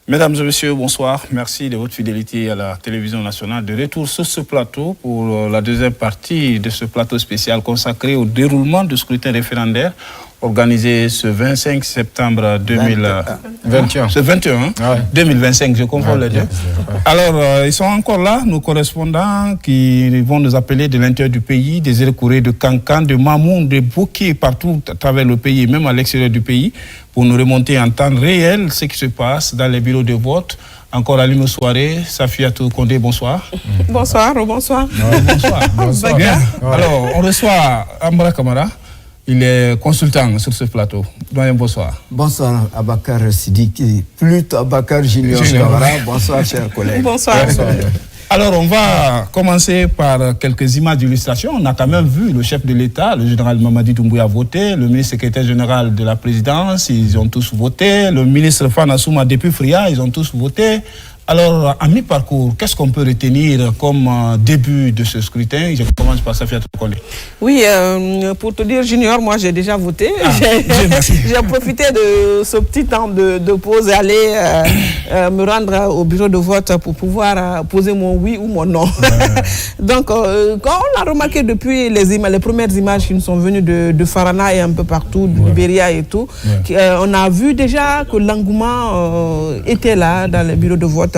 Mesdames et messieurs, bonsoir. Merci de votre fidélité à la télévision nationale. De retour sur ce plateau pour la deuxième partie de ce plateau spécial consacré au déroulement du scrutin référendaire organisé ce 25 septembre 2021. Ce 21, ah ouais. 2025, je confonds les deux. Alors, ils sont encore là, nos correspondants qui vont nous appeler de l'intérieur du pays, des Écourés, de Kankan, de Mamoun, de Bouquet, partout à travers le pays, même à l'extérieur du pays, pour nous remonter en temps réel ce qui se passe dans les bureaux de vote. Encore à l'une soirée, Safiatou Kondé, bonsoir. Bonsoir, bonsoir. Bonsoir. Bonsoir. Bien. Alors, on reçoit Ambra Kamara. Il est consultant sur ce plateau. Doyen, bonsoir. Bonsoir, Abakar Sidiki, plutôt Abakar Junior Kamara. Bonsoir, chers collègues. Bonsoir. Bonsoir. Alors, on va commencer par quelques images d'illustration. On a quand même vu le chef de l'État, le général Mamadi Doumbouya, voter, le ministre secrétaire général de la présidence, ils ont tous voté, le ministre Fana Souma depuis Fria, ils ont tous voté. Alors, à mi-parcours, qu'est-ce qu'on peut retenir comme début de ce scrutin? Je commence par Safiatou Kondé. Oui, pour te dire, Junior, moi j'ai déjà voté. J'ai profité de ce petit temps de pause et aller me rendre au bureau de vote pour pouvoir poser mon oui ou mon non. Donc, quand on a remarqué depuis les premières images qui nous sont venues de Farana et un peu partout, de Libéria et tout, on a vu déjà que l'engouement était là dans les bureaux de vote.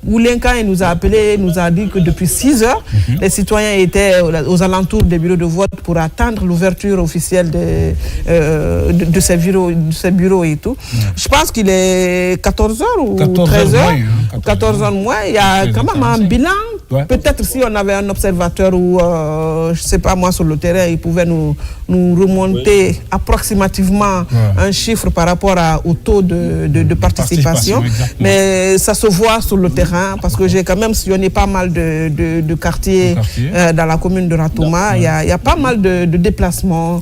Oulenka nous a appelé, nous a dit que depuis 6 heures, les citoyens étaient aux alentours des bureaux de vote pour attendre l'ouverture officielle de ces bureaux et tout. Je pense qu'il est 14 heures ou 13 heures. 14 heures moins. Il y a quand même un bilan. Peut-être si on avait un observateur ou, je ne sais pas moi, sur le terrain, il pouvait nous remonter approximativement un chiffre par rapport au taux de participation. Mais ça se voit sur le terrain parce que j'ai quand même sillonné pas mal de quartiers dans la commune de Ratouma. Il y a pas mal de déplacements.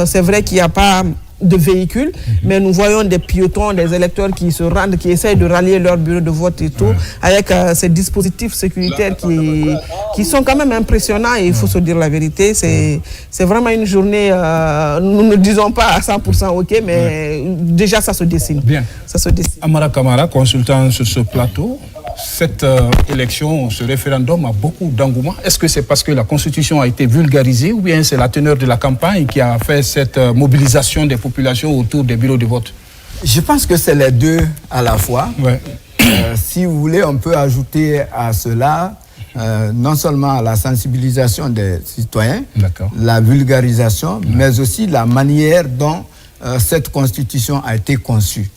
C'est vrai qu'il n'y a pas de véhicules, mais nous voyons des piétons, des électeurs qui se rendent, qui essayent de rallier leur bureau de vote et tout, avec ces dispositifs sécuritaires qui sont quand même impressionnants et il faut se dire la vérité. C'est vraiment une journée, nous ne disons pas à 100% ok, mais déjà ça se dessine. Bien. Ça se dessine. Amara Kamara, consultant sur ce plateau, cette élection, ce référendum a beaucoup d'engouement. Est-ce que c'est parce que la Constitution a été vulgarisée ou bien c'est la teneur de la campagne qui a fait cette mobilisation des populations autour des bureaux de vote? Je pense que c'est les deux à la fois. Si vous voulez, on peut ajouter à cela non seulement la sensibilisation des citoyens, la vulgarisation, mais aussi la manière dont cette Constitution a été conçue.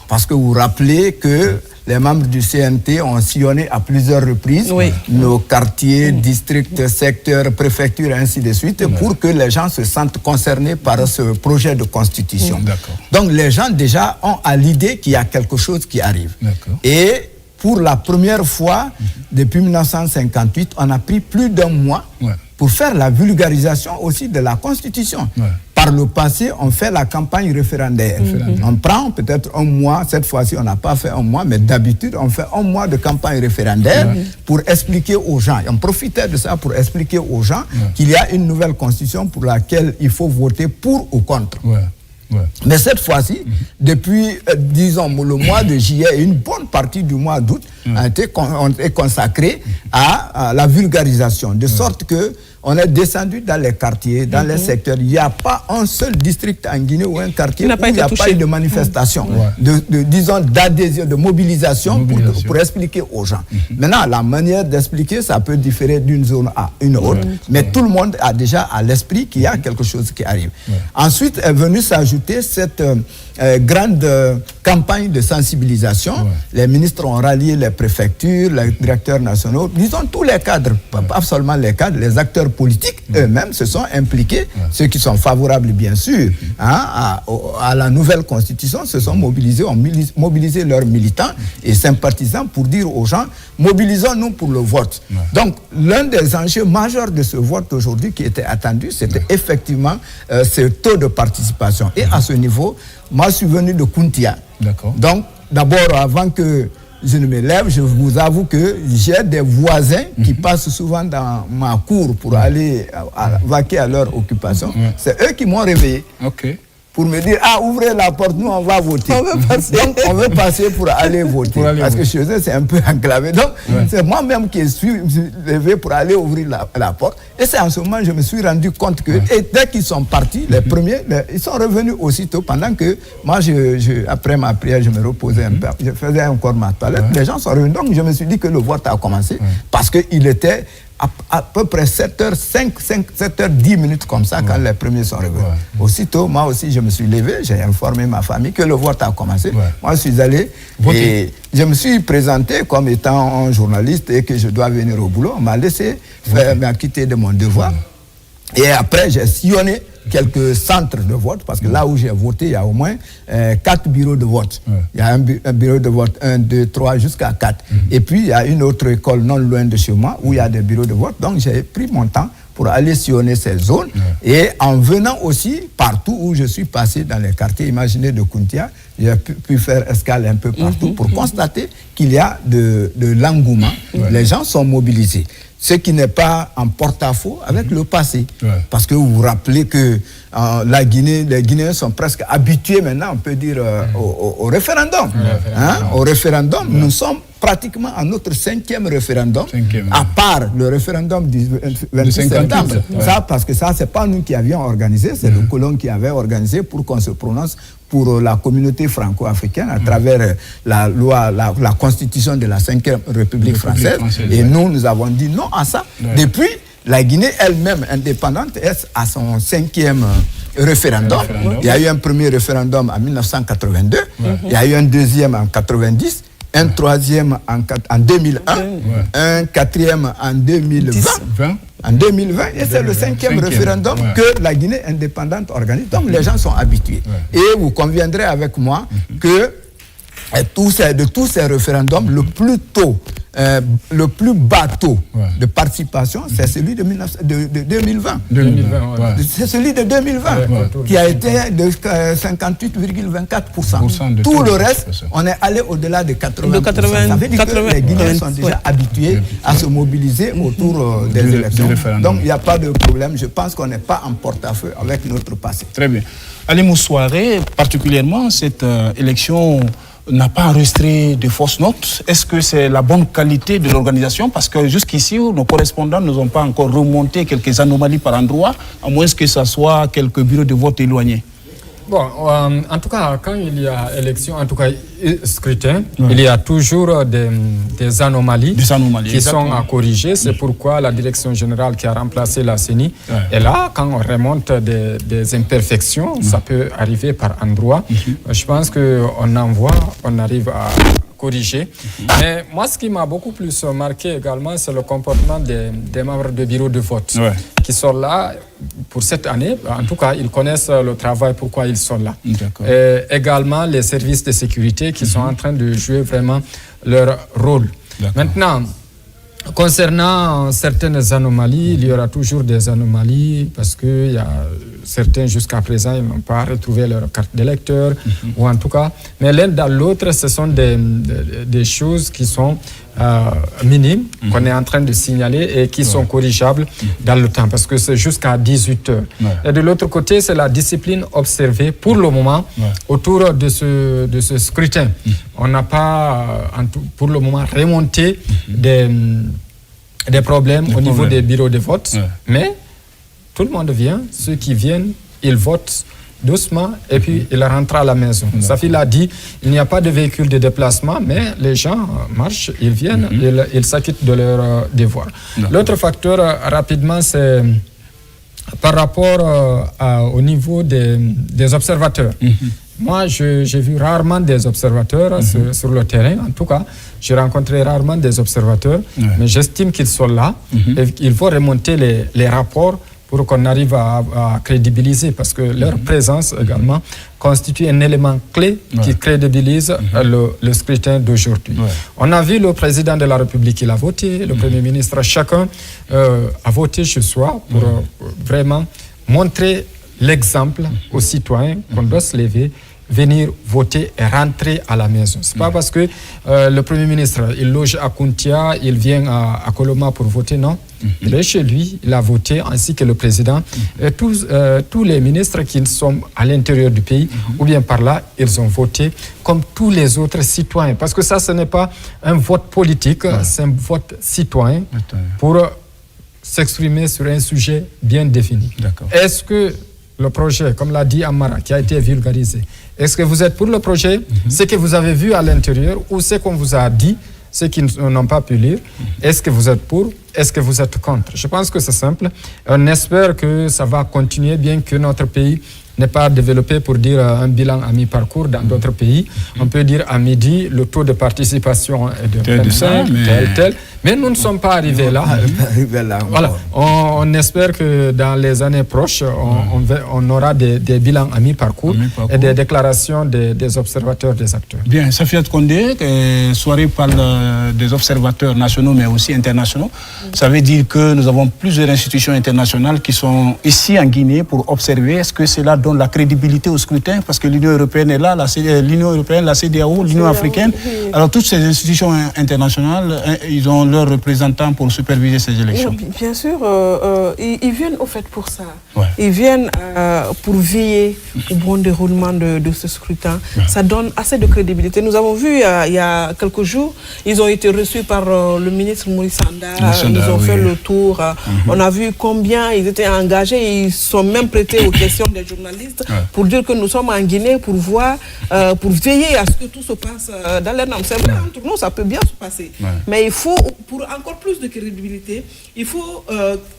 Parce que vous vous rappelez que les membres du CNT ont sillonné à plusieurs reprises nos quartiers, districts, secteurs, préfectures, ainsi de suite, pour que les gens se sentent concernés par ce projet de constitution. Donc les gens déjà ont à l'idée qu'il y a quelque chose qui arrive. Et pour la première fois, depuis 1958, on a pris plus d'1 mois pour faire la vulgarisation aussi de la Constitution. Par le passé, on fait la campagne référendaire. On prend peut-être 1 mois, cette fois-ci on n'a pas fait 1 mois, mais d'habitude on fait 1 mois de campagne référendaire pour expliquer aux gens. Et on profitait de ça pour expliquer aux gens qu'il y a une nouvelle Constitution pour laquelle il faut voter pour ou contre. Mais cette fois-ci, depuis, disons, le mois de juillet et une bonne partie du mois d'août ont été consacrés à la vulgarisation, de sorte que on est descendu dans les quartiers, dans les secteurs. Il n'y a pas un seul district en Guinée ou un quartier où il n'y a pas eu de manifestation, disons, d'adhésion, de mobilisation pour expliquer aux gens. Maintenant, la manière d'expliquer, ça peut différer d'une zone à une autre, mais tout le monde a déjà à l'esprit qu'il y a quelque chose qui arrive. Ensuite est venue s'ajouter cette grande campagne de sensibilisation. Les ministres ont rallié les préfectures, les directeurs nationaux, disons tous les cadres, pas seulement les cadres, les acteurs politiques eux-mêmes se sont impliqués, ceux qui sont favorables bien sûr à la nouvelle constitution se sont mobilisés, ont mobilisé leurs militants et sympathisants pour dire aux gens, mobilisons-nous pour le vote. Donc l'un des enjeux majeurs de ce vote aujourd'hui qui était attendu, c'était effectivement ce taux de participation. Et à ce niveau, moi je suis venu de Kountia. Donc d'abord, avant que je ne me lève, je vous avoue que j'ai des voisins qui passent souvent dans ma cour pour aller vaquer à leur occupation. C'est eux qui m'ont réveillé. pour me dire, ouvrez la porte, nous on va voter. Donc on veut passer pour aller voter. Parce que chez eux, c'est un peu enclavé. Donc c'est moi-même qui suis levé pour aller ouvrir la porte. Et c'est en ce moment que je me suis rendu compte que, et dès qu'ils sont partis, les premiers, ils sont revenus aussitôt pendant que moi, après ma prière, je me reposais un peu. Je faisais encore ma toilette. Les gens sont revenus. Donc je me suis dit que le vote a commencé parce qu'il était à peu près 7h05, 7h10 minutes comme ça quand les premiers sont revenus. Aussitôt, moi aussi, je me suis levé, j'ai informé ma famille que le vote a commencé. Moi, je suis allé et je me suis présenté comme étant un journaliste et que je dois venir au boulot. On m'a laissé m'acquitter de mon devoir. Et après, j'ai sillonné quelques centres de vote, parce que là où j'ai voté, il y a au moins 4 bureaux de vote. Il y a un bureau de vote, 1, 2, 3, jusqu'à 4. Et puis, il y a une autre école non loin de chez moi, où il y a des bureaux de vote. Donc, j'ai pris mon temps pour aller sillonner ces zones. Et en venant aussi, partout où je suis passé dans les quartiers imaginés de Kountia, j'ai pu faire escale un peu partout pour constater qu'il y a de l'engouement. Les gens sont mobilisés. Ce qui n'est pas en porte-à-faux avec le passé. Parce que vous vous rappelez que la Guinée, les Guinéens sont presque habitués maintenant, on peut dire, au référendum. Au référendum, nous sommes pratiquement à notre 5e référendum, à part le référendum du 26 septembre. Ça, parce que ça, c'est pas nous qui avions organisé, c'est le colon qui avait organisé pour qu'on se prononce pour la communauté franco-africaine à travers la loi, la constitution de la 5e République française. Et nous avons dit non à ça. Depuis, la Guinée elle-même indépendante est à son 5e référendum. Il y a eu un premier référendum en 1982, il y a eu un deuxième en 1990, un troisième en 2001, un quatrième en 2020. En 2020, et c'est le 5e référendum que la Guinée indépendante organise. Donc les gens sont habitués. Et vous conviendrez avec moi que de tous ces référendums, le plus tôt, le plus bas taux de participation, c'est celui de 2020. C'est celui de 2020 qui a été de 58,24%. Tout le reste, on est allé au-delà de 80%. Ça veut dire que les Guinéens sont déjà habitués à se mobiliser autour des élections. Donc il n'y a pas de problème. Je pense qu'on n'est pas en porte-à-feu avec notre passé. Très bien. Ali Moussouaré, particulièrement, cette élection n'a pas enregistré de fausses notes. Est-ce que c'est la bonne qualité de l'organisation? Parce que jusqu'ici, nos correspondants ne nous ont pas encore remonté quelques anomalies par endroit, à moins que ce soit quelques bureaux de vote éloignés. Bon, en tout cas, quand il y a élection, en tout cas scrutin, il y a toujours des anomalies qui sont à corriger. C'est pourquoi la direction générale qui a remplacé la CENI est là. Quand on remonte des imperfections, ça peut arriver par endroit. Je pense qu'on on arrive à corriger. Mais moi, ce qui m'a beaucoup plus marqué également, c'est le comportement des membres du bureau de vote qui sont là pour cette année. En tout cas, ils connaissent le travail, pourquoi ils sont là. Et également, les services de sécurité qui sont en train de jouer vraiment leur rôle. Maintenant, concernant certaines anomalies, il y aura toujours des anomalies parce qu'il y a certains jusqu'à présent, ils n'ont pas retrouvé leur carte d'électeur ou en tout cas, mais l'un dans l'autre, ce sont des choses qui sont minimes qu'on est en train de signaler et qui sont corrigeables dans le temps parce que c'est jusqu'à 18h. Et de l'autre côté, c'est la discipline observée pour le moment autour de ce scrutin. On n'a pas pour le moment remonté des problèmes au niveau des bureaux de vote, mais tout le monde vient, ceux qui viennent, ils votent doucement et puis ils rentrent à la maison. Safi l'a dit, il n'y a pas de véhicule de déplacement, mais les gens marchent, ils viennent, ils s'acquittent de leur devoir. L'autre facteur, rapidement, c'est par rapport au niveau des observateurs. Moi, j'ai vu rarement des observateurs sur le terrain. En tout cas, j'ai rencontré rarement des observateurs, mais j'estime qu'ils sont là et qu'il faut remonter les rapports pour qu'on arrive à crédibiliser, parce que leur présence également constitue un élément clé qui crédibilise le scrutin d'aujourd'hui. On a vu le président de la République, il a voté, le Premier ministre, chacun a voté chez soi pour vraiment montrer l'exemple aux citoyens qu'on doit se lever, venir voter et rentrer à la maison. Ce n'est pas parce que le Premier ministre, il loge à Kountia, il vient à Koloma pour voter, non. Il est chez lui, il a voté, ainsi que le président. Et tous les ministres qui sont à l'intérieur du pays, ou bien par là, ils ont voté comme tous les autres citoyens. Parce que ça, ce n'est pas un vote politique, c'est un vote citoyen pour s'exprimer sur un sujet bien défini. Est-ce que le projet, comme l'a dit Amara, qui a été vulgarisé, est-ce que vous êtes pour le projet, ce que vous avez vu à l'intérieur, ou ce qu'on vous a dit, ceux qui n'ont pas pu lire, est-ce que vous êtes pour, est-ce que vous êtes contre? Je pense que c'est simple. On espère que ça va continuer, bien que notre pays n'est pas développé pour dire un bilan à mi-parcours dans d'autres pays. On peut dire à midi, le taux de participation est de tel. Mais nous ne sommes pas arrivés là. Voilà. On espère que dans les années proches, on aura des bilans à mi-parcours et des déclarations des observateurs, des acteurs. Bien, Safiat Condé, soirée parle des observateurs nationaux mais aussi internationaux. Ça veut dire que nous avons plusieurs institutions internationales qui sont ici en Guinée pour observer. Est-ce que cela donne la crédibilité au scrutin? Parce que l'Union européenne est là, l'Union européenne, la CEDEAO, l'Union africaine. Alors toutes ces institutions internationales, ils ont leurs représentants pour superviser ces élections. Bien sûr, ils viennent au fait pour ça. Ils viennent pour veiller au bon déroulement de ce scrutin. Ça donne assez de crédibilité. Nous avons vu il y a quelques jours, ils ont été reçus par le ministre Maurice Sanda. Ils ont fait le tour. On a vu combien ils étaient engagés. Ils sont même prêtés aux questions des journalistes pour dire que nous sommes en Guinée pour voir, pour veiller à ce que tout se passe dans les normes. C'est vrai, entre nous, ça peut bien se passer. Mais il faut, pour encore plus de crédibilité, il faut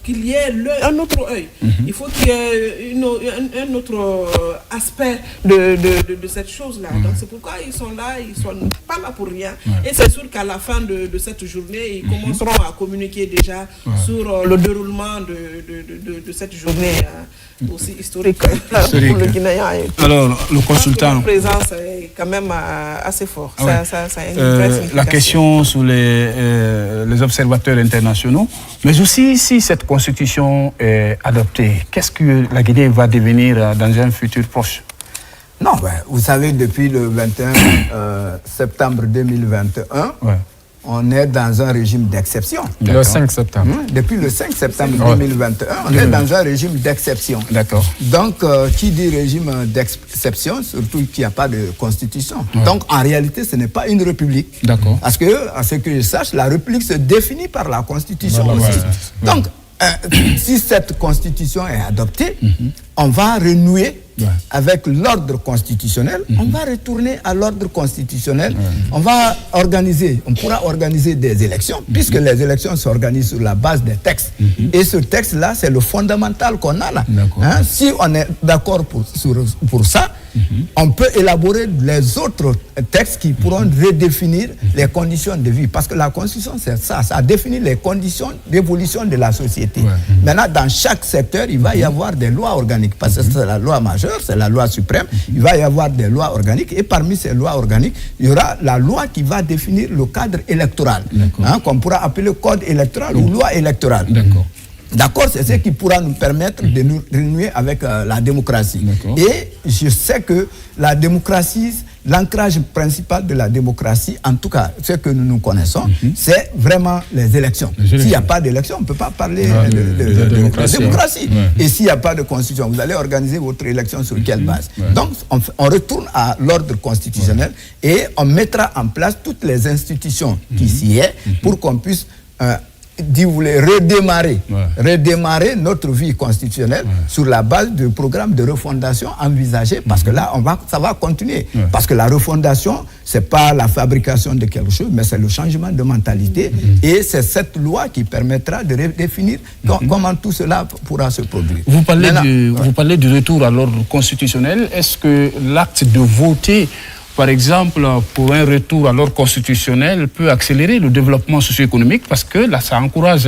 qu'il y ait un autre œil. Il faut qu'il y ait un autre aspect de cette chose-là. Donc c'est pourquoi ils sont là, ils ne sont pas là pour rien. Et c'est sûr qu'à la fin de cette journée, ils commenceront à communiquer déjà sur le déroulement de cette journée aussi historique pour le Guinéen. Alors, le consultant... Leur présence est quand même assez fort. Ça a une vraie signification. La question sur les observateurs internationaux, mais aussi si cette constitution est adoptée, qu'est-ce que la Guinée va devenir dans un futur proche? Non, vous savez, depuis le 21 septembre 2021, on est dans un régime d'exception. Le 5 septembre. Depuis le 5 septembre 2021, on est dans un régime d'exception. D'accord. Donc, qui dit régime d'exception, surtout qu'il n'y a pas de constitution. Donc, en réalité, ce n'est pas une république. D'accord. Parce que, à ce que je sache, la république se définit par la constitution aussi. Donc, si cette constitution est adoptée, on va renouer avec l'ordre constitutionnel, on va retourner à l'ordre constitutionnel, on pourra organiser des élections, puisque les élections s'organisent sur la base des textes. Et ce texte-là, c'est le fondamental qu'on a là. Si on est d'accord pour ça, on peut élaborer les autres textes qui pourront redéfinir les conditions de vie. Parce que la Constitution, c'est ça, ça définit les conditions d'évolution de la société. Maintenant, dans chaque secteur, il va y avoir des lois organiques, parce que c'est la loi majeure, c'est la loi suprême, il va y avoir des lois organiques, et parmi ces lois organiques, il y aura la loi qui va définir le cadre électoral, qu'on pourra appeler code électoral ou loi électorale. D'accord, c'est ce qui pourra nous permettre de nous renouer avec la démocratie. Et je sais que la démocratie, l'ancrage principal de la démocratie, en tout cas ce que nous connaissons, c'est vraiment les élections. S'il n'y a pas d'élection, on ne peut pas parler de démocratie. Et s'il n'y a pas de constitution, vous allez organiser votre élection sur quelle base? Donc on retourne à l'ordre constitutionnel et on mettra en place toutes les institutions qui s'y est pour qu'on puisse redémarrer notre vie constitutionnelle sur la base du programme de refondation envisagé, parce que là, ça va continuer. Parce que la refondation, ce n'est pas la fabrication de quelque chose, mais c'est le changement de mentalité. Et c'est cette loi qui permettra de redéfinir comment tout cela pourra se produire. Vous parlez du retour à l'ordre constitutionnel. Est-ce que l'acte de voter, par exemple, pour un retour à l'ordre constitutionnel, peut accélérer le développement socio-économique, parce que là, ça encourage,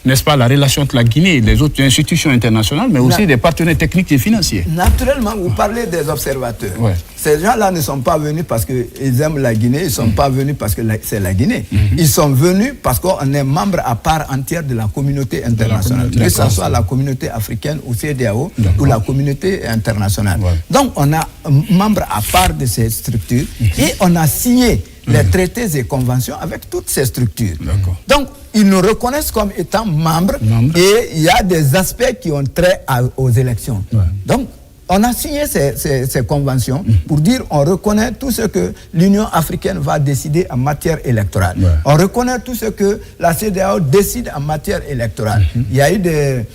n'est-ce pas, la relation entre la Guinée et les autres institutions internationales, mais aussi des partenaires techniques et financiers. Naturellement, vous parlez des observateurs. Ces gens-là ne sont pas venus parce qu'ils aiment la Guinée, ils ne sont pas venus parce que c'est la Guinée. Ils sont venus parce qu'on est membre à part entière de la communauté internationale, que ce soit la communauté africaine ou CEDEAO ou la communauté internationale. Donc, on a membre à part de ces structures et on a signé les traités et conventions avec toutes ces structures. Donc, ils nous reconnaissent comme étant membres et il y a des aspects qui ont trait aux élections. Donc, on a signé ces conventions pour dire on reconnaît tout ce que l'Union africaine va décider en matière électorale. On reconnaît tout ce que la CEDEAO décide en matière électorale. Il y a eu des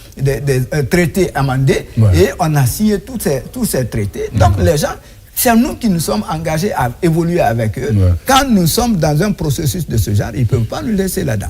traités amendés et on a signé tous ces traités. Donc les gens, c'est nous qui nous sommes engagés à évoluer avec eux. Quand nous sommes dans un processus de ce genre, ils ne peuvent pas nous laisser là-dedans.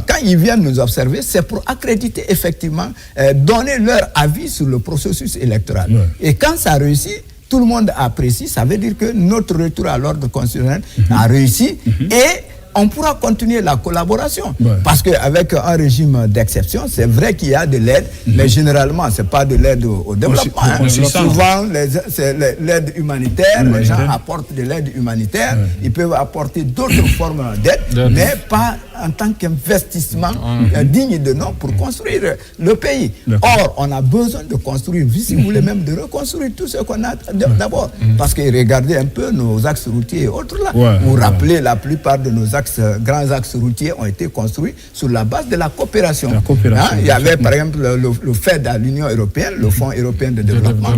Quand ils viennent nous observer, c'est pour accréditer effectivement, donner leur avis sur le processus électoral. Et quand ça réussit, tout le monde apprécie, ça veut dire que notre retour à l'ordre constitutionnel a réussi et on pourra continuer la collaboration. Parce qu'avec un régime d'exception, c'est vrai qu'il y a de l'aide, mais généralement, ce n'est pas de l'aide au développement. Souvent, c'est l'aide humanitaire, les gens apportent de l'aide humanitaire, ils peuvent apporter d'autres formes d'aide, mais pas en tant qu'investissement digne de nom pour construire le pays. Or, on a besoin de construire, si vous voulez même de reconstruire tout ce qu'on a d'abord. Parce que regardez un peu nos axes routiers et autres là. Vous vous rappelez, la plupart de nos grands axes routiers ont été construits sur la base de la coopération. Il y avait par exemple le FED à l'Union européenne, le Fonds européen de développement,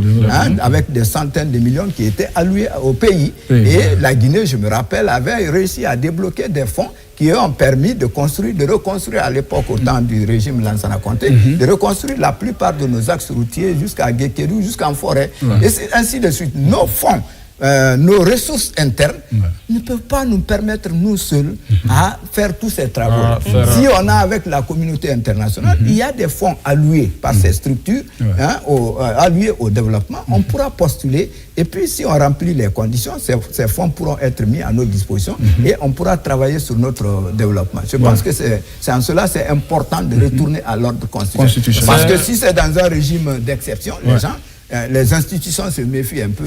avec des centaines de millions qui étaient alloués au pays. Et la Guinée, je me rappelle, avait réussi à débloquer des fonds qui ont permis de reconstruire à l'époque, au temps du régime Lansana Conté, de reconstruire la plupart de nos axes routiers jusqu'à Guékédou, jusqu'en forêt. Et c'est ainsi de suite. Nos fonds, nos ressources internes ne peuvent pas nous permettre, nous seuls, à faire tous ces travaux. Si on a avec la communauté internationale, il y a des fonds alloués par ces structures, alloués au développement, on pourra postuler. Et puis, si on remplit les conditions, ces fonds pourront être mis à notre disposition et on pourra travailler sur notre développement. Je pense que c'est en cela c'est important de retourner à l'ordre constitutionnel. Parce que si c'est dans un régime d'exception, les gens, les institutions se méfient un peu.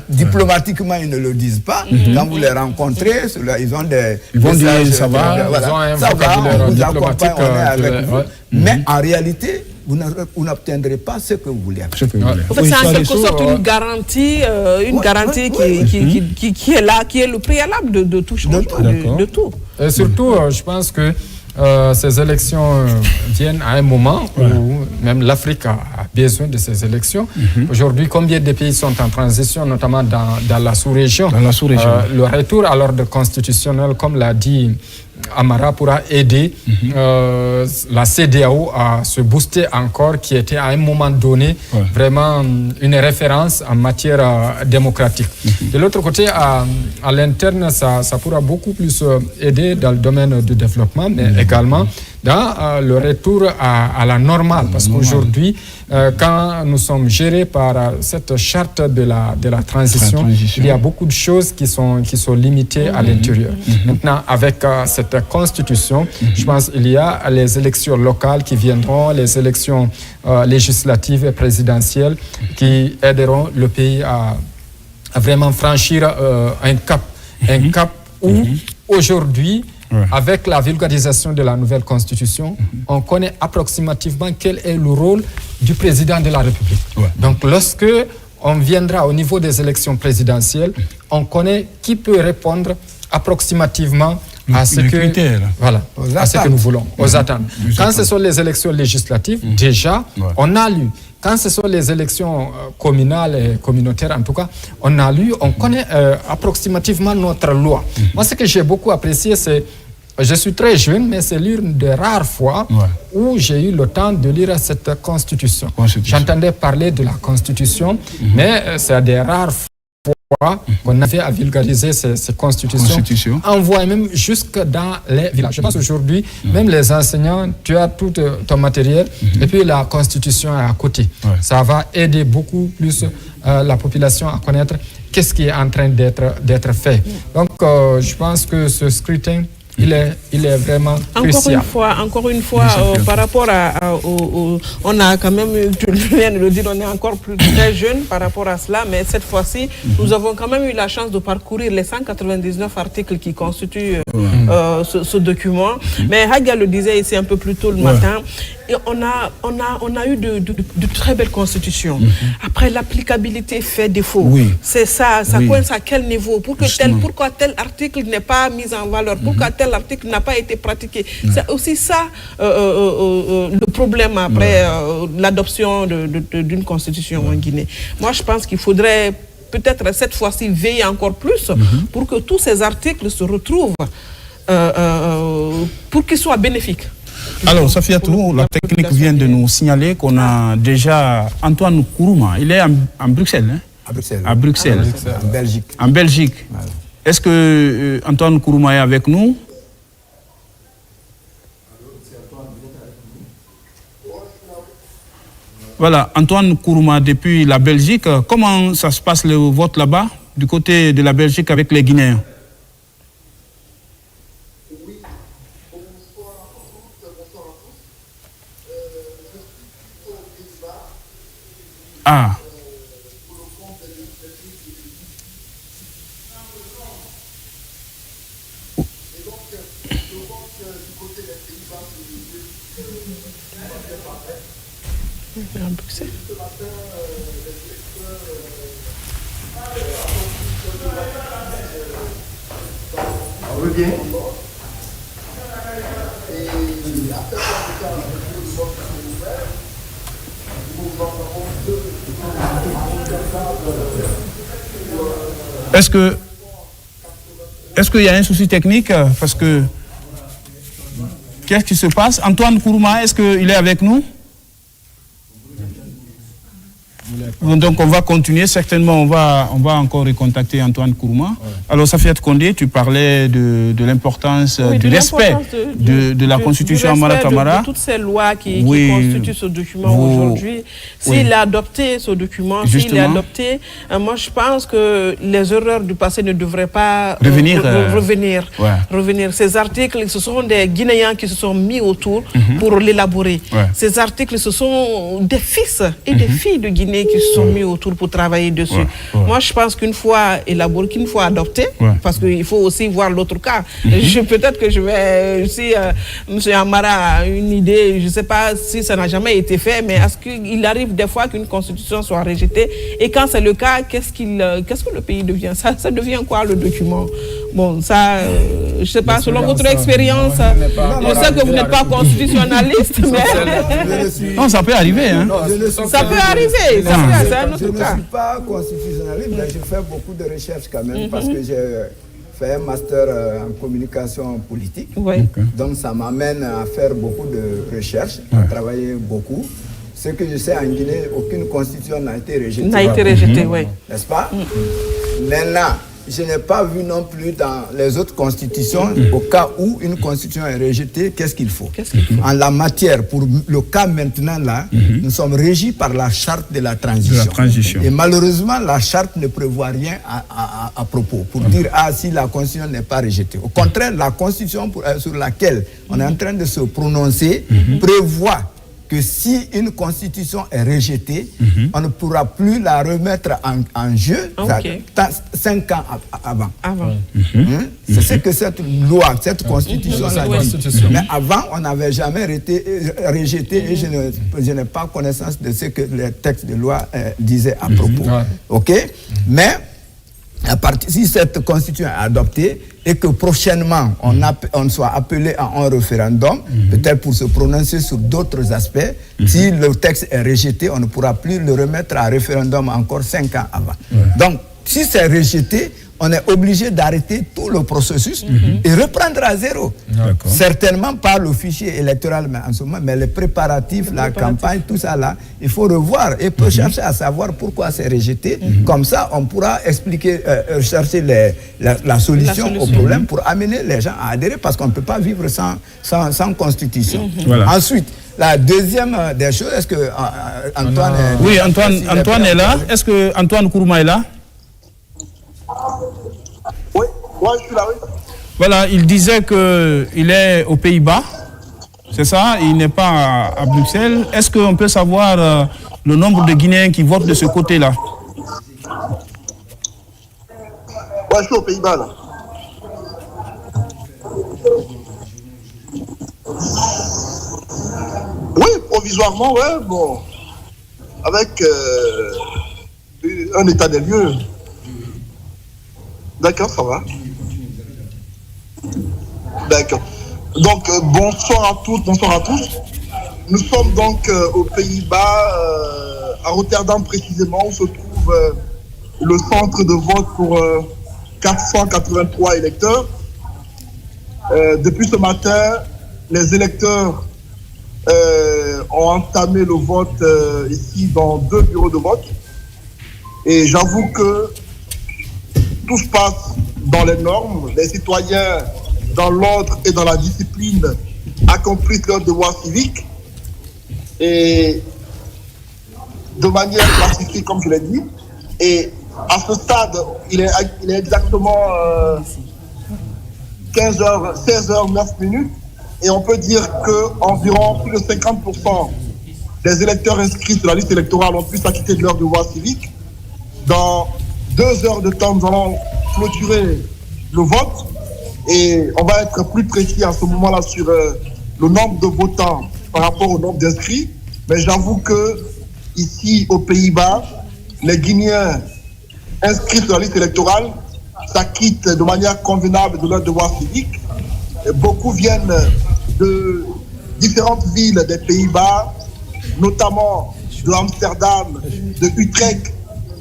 Diplomatiquement, ils ne le disent pas. Quand vous les rencontrez, ils ont des... Ils vont dire ça va, ça va, on vous accompagne, on est avec vous. Mais en réalité, vous n'obtiendrez pas ce que vous voulez. En fait, c'est en quelque sorte une garantie qui est là, qui est le préalable de tout changement, de tout. Et surtout, je pense que ces élections viennent à un moment où même l'Afrique a besoin de ces élections. Aujourd'hui, combien de pays sont en transition, notamment dans la sous-région? Le retour à l'ordre constitutionnel, comme l'a dit Amara, pourra aider la CEDEAO à se booster encore, qui était à un moment donné vraiment une référence en matière démocratique. De l'autre côté, à l'interne, ça pourra beaucoup plus aider dans le domaine du développement, mais également dans le retour à la normale. Parce qu'aujourd'hui, quand nous sommes gérés par cette charte de la transition, il y a beaucoup de choses qui sont limitées à l'intérieur. Maintenant, avec cette constitution, je pense qu'il y a les élections locales qui viendront, les élections législatives et présidentielles qui aideront le pays à vraiment franchir un cap où aujourd'hui, avec la vulgarisation de la nouvelle constitution, on connaît approximativement quel est le rôle du président de la République. Donc lorsque on viendra au niveau des élections présidentielles, on connaît qui peut répondre approximativement à ce que nous voulons, aux attentes. Quand ce sont les élections législatives, déjà, on a lu. Quand ce sont les élections communales et communautaires, en tout cas, on connaît approximativement notre loi. Moi, ce que j'ai beaucoup apprécié, c'est, je suis très jeune, mais c'est l'une des rares fois où j'ai eu le temps de lire cette constitution. J'entendais parler de la constitution, mais c'est des rares fois qu'on avait à vulgariser ces constitutions. On voit même jusque dans les villages. Je pense aujourd'hui, même les enseignants, tu as tout ton matériel et puis la constitution est à côté. Ça va aider beaucoup plus la population à connaître qu'est-ce qui est en train d'être fait. Donc, je pense que ce scrutin, il est vraiment crucial. Encore une fois, par rapport on a quand même, tu viens de le dire, on est encore très jeune par rapport à cela, mais cette fois-ci, nous avons quand même eu la chance de parcourir les 199 articles qui constituent ce document. Mais Haga le disait ici un peu plus tôt le matin, on a eu de très belles constitutions. Après, l'applicabilité fait défaut. C'est ça coince à quel niveau? Pourquoi tel article n'est pas mis en valeur? Pourquoi tel article n'a pas été pratiqué? C'est aussi ça le problème après l'adoption d'une constitution en Guinée. Moi, je pense qu'il faudrait peut-être cette fois-ci veiller encore plus pour que tous ces articles se retrouvent, pour qu'ils soient bénéfiques. Alors, Safiatou, la technique vient de nous signaler qu'on a déjà Antoine Kourouma. Il est en Bruxelles, hein? À Bruxelles. En Belgique. En Belgique. Voilà. Est-ce que Antoine Kourouma est avec nous? Voilà, Antoine Kourouma depuis la Belgique. Comment ça se passe le vote là-bas, du côté de la Belgique avec les Guinéens? Ah. On revient. Est-ce qu'il y a un souci technique? Parce que qu'est-ce qui se passe? Antoine Kourouma, est-ce qu'il est avec nous? Donc on va continuer, certainement on va encore recontacter Antoine Kourouma. Ouais. Alors Safiat Kondé, tu parlais de l'importance du respect de la Constitution Amara Kamara. De toutes ces lois qui constituent ce document aujourd'hui. S'il est adopté, ce document, s'il est adopté, moi je pense que les erreurs du passé ne devraient pas revenir. Ces articles, ce sont des Guinéens qui se sont mis autour pour l'élaborer. Ces articles, ce sont des fils et des filles de Guinée qui se sont mis autour pour travailler dessus. Moi, je pense qu'une fois élaboré, qu'une fois adopté, parce qu'il faut aussi voir l'autre cas. Peut-être que je vais, si M. Amara a une idée, je ne sais pas si ça n'a jamais été fait, mais est-ce qu'il arrive des fois qu'une constitution soit rejetée? Et quand c'est le cas, qu'est-ce que le pays devient? Ça devient quoi le document? Bon, ça, je ne sais pas, selon votre expérience, je sais que vous n'êtes pas constitutionnaliste, mais... Non, ça peut arriver, hein. Ça peut arriver, c'est un autre cas. Je ne suis pas constitutionnaliste, mais je fais beaucoup de recherches quand même, parce que j'ai fait un master en communication politique. Donc ça m'amène à faire beaucoup de recherches, à travailler beaucoup. Ce que je sais, en Guinée, aucune constitution n'a été rejetée. N'a été rejetée, oui. N'est-ce pas? Maintenant, je n'ai pas vu non plus dans les autres constitutions, au cas où une constitution est rejetée, qu'est-ce qu'il faut? En la matière, pour le cas maintenant là, nous sommes régis par la charte de la transition. Et malheureusement, la charte ne prévoit rien à propos pour dire si la constitution n'est pas rejetée. Au contraire, la constitution sur laquelle on est en train de se prononcer prévoit que si une constitution est rejetée, on ne pourra plus la remettre en jeu 5 ans avant. C'est ce que cette loi, cette constitution a dit. Mais avant, on n'avait jamais été rejeté et je n'ai pas connaissance de ce que les textes de loi disaient à propos. Mais si cette constitution est adoptée et que prochainement on soit appelé à un référendum, peut-être pour se prononcer sur d'autres aspects, si le texte est rejeté, on ne pourra plus le remettre à référendum encore 5 ans avant. Donc, si c'est rejeté, on est obligé d'arrêter tout le processus et reprendre à zéro. Certainement pas le fichier électoral, mais en ce moment, mais les préparatifs, la campagne, tout ça là, il faut revoir et peut chercher à savoir pourquoi c'est rejeté. Comme ça, on pourra expliquer, chercher la solution au problème pour amener les gens à adhérer, parce qu'on ne peut pas vivre sans constitution. Ensuite, la deuxième des choses, est-ce que Antoine est... Oui, Antoine est là. Est-ce que Antoine Kourouma est là? Oui, moi je suis là, oui. Voilà, il disait qu'il est aux Pays-Bas, c'est ça, il n'est pas à Bruxelles. Est-ce qu'on peut savoir le nombre de Guinéens qui votent de ce côté-là? Ouais, je suis aux Pays-Bas, là. Oui, provisoirement, ouais, bon, avec un état des lieux. D'accord, ça va. D'accord. Donc, bonsoir à toutes, bonsoir à tous. Nous sommes donc aux Pays-Bas, à Rotterdam précisément, où se trouve le centre de vote pour 483 électeurs. Depuis ce matin, les électeurs ont entamé le vote ici dans 2 bureaux de vote. Et j'avoue que tout se passe dans les normes. Les citoyens, dans l'ordre et dans la discipline, accomplissent leur devoir civique. Et de manière classifiée, comme je l'ai dit. Et à ce stade, il est exactement 16h09. Et on peut dire qu'environ plus de 50% des électeurs inscrits sur la liste électorale ont pu s'acquitter de leur devoir civique. Dans 2 heures de temps, nous allons clôturer le vote et on va être plus précis à ce moment-là sur le nombre de votants par rapport au nombre d'inscrits. Mais j'avoue que ici aux Pays-Bas, les Guinéens inscrits sur la liste électorale s'acquittent de manière convenable de leur devoir civique. Et beaucoup viennent de différentes villes des Pays-Bas, notamment de Amsterdam, de Utrecht,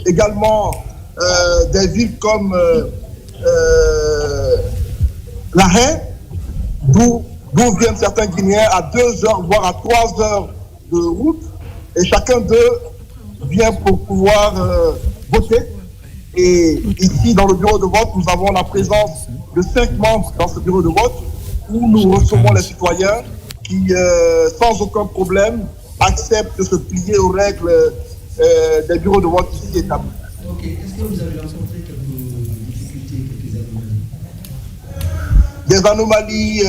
également des villes comme La Haye, d'où viennent certains Guinéens à 2 heures, voire à 3 heures de route, et chacun d'eux vient pour pouvoir voter. Et ici, dans le bureau de vote, nous avons la présence de 5 membres dans ce bureau de vote, où nous recevons les citoyens qui, sans aucun problème, acceptent de se plier aux règles des bureaux de vote ici établis. Ok. Est-ce que vous avez rencontré quelques difficultés, quelques anomalies? Des anomalies,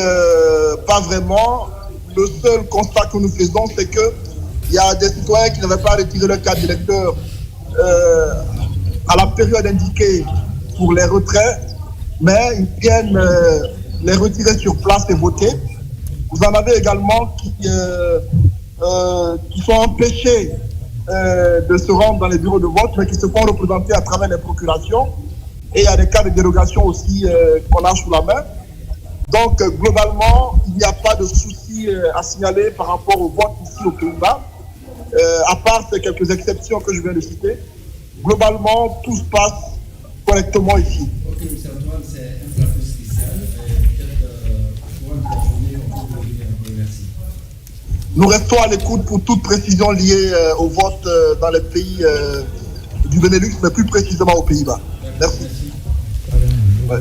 pas vraiment. Le seul constat que nous faisons, c'est qu'il y a des citoyens qui n'avaient pas retiré leur carte d'électeur à la période indiquée pour les retraits, mais ils viennent les retirer sur place et voter. Vous en avez également qui sont empêchés de se rendre dans les bureaux de vote, mais qui se font représenter à travers les procurations. Et il y a des cas de dérogation aussi qu'on a sous la main. Donc, globalement, il n'y a pas de souci à signaler par rapport au vote ici aux Pays-Bas, à part ces quelques exceptions que je viens de citer. Globalement, tout se passe correctement ici. Ok, M. Antoine, c'est un plateau spécial. Peut-être pour la journée, on peut vous dire un peu. Merci. Nous restons à l'écoute pour toute précision liée au vote dans les pays du Benelux, mais plus précisément aux Pays-Bas. Merci. Ouais.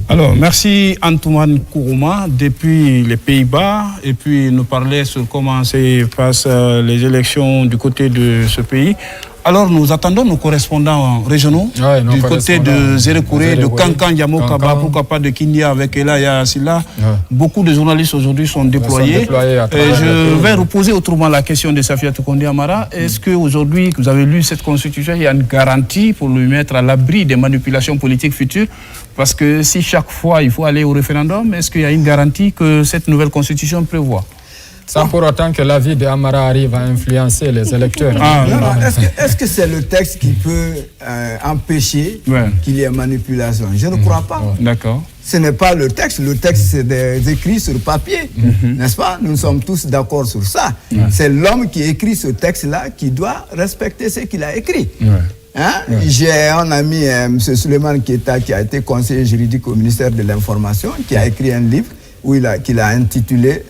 Alors, merci Antoine Kourouma depuis les Pays-Bas et puis nous parler sur comment se passent les élections du côté de ce pays. Alors, nous attendons nos correspondants régionaux du côté de Zérekouré, de Kankan, Yamokaba, pourquoi pas de Kindia avec Elaya Silla. Beaucoup de journalistes aujourd'hui sont déployés. Je vais reposer autrement la question de Safia Toukondi Amara. Est-ce qu'aujourd'hui, que vous avez lu cette constitution, il y a une garantie pour lui mettre à l'abri des manipulations politiques futures? Parce que si chaque fois il faut aller au référendum, est-ce qu'il y a une garantie que cette nouvelle constitution prévoit? Sans pour autant que l'avis de Amara arrive à influencer les électeurs. Est-ce que c'est le texte qui peut empêcher qu'il y ait manipulation? Je ne crois pas. D'accord. Ce n'est pas le texte c'est des écrits sur papier, n'est-ce pas? Nous sommes tous d'accord sur ça. C'est l'homme qui écrit ce texte-là qui doit respecter ce qu'il a écrit. J'ai un ami, M. Suleiman Keita, qui a été conseiller juridique au ministère de l'Information, qui a écrit un livre qu'il a intitulé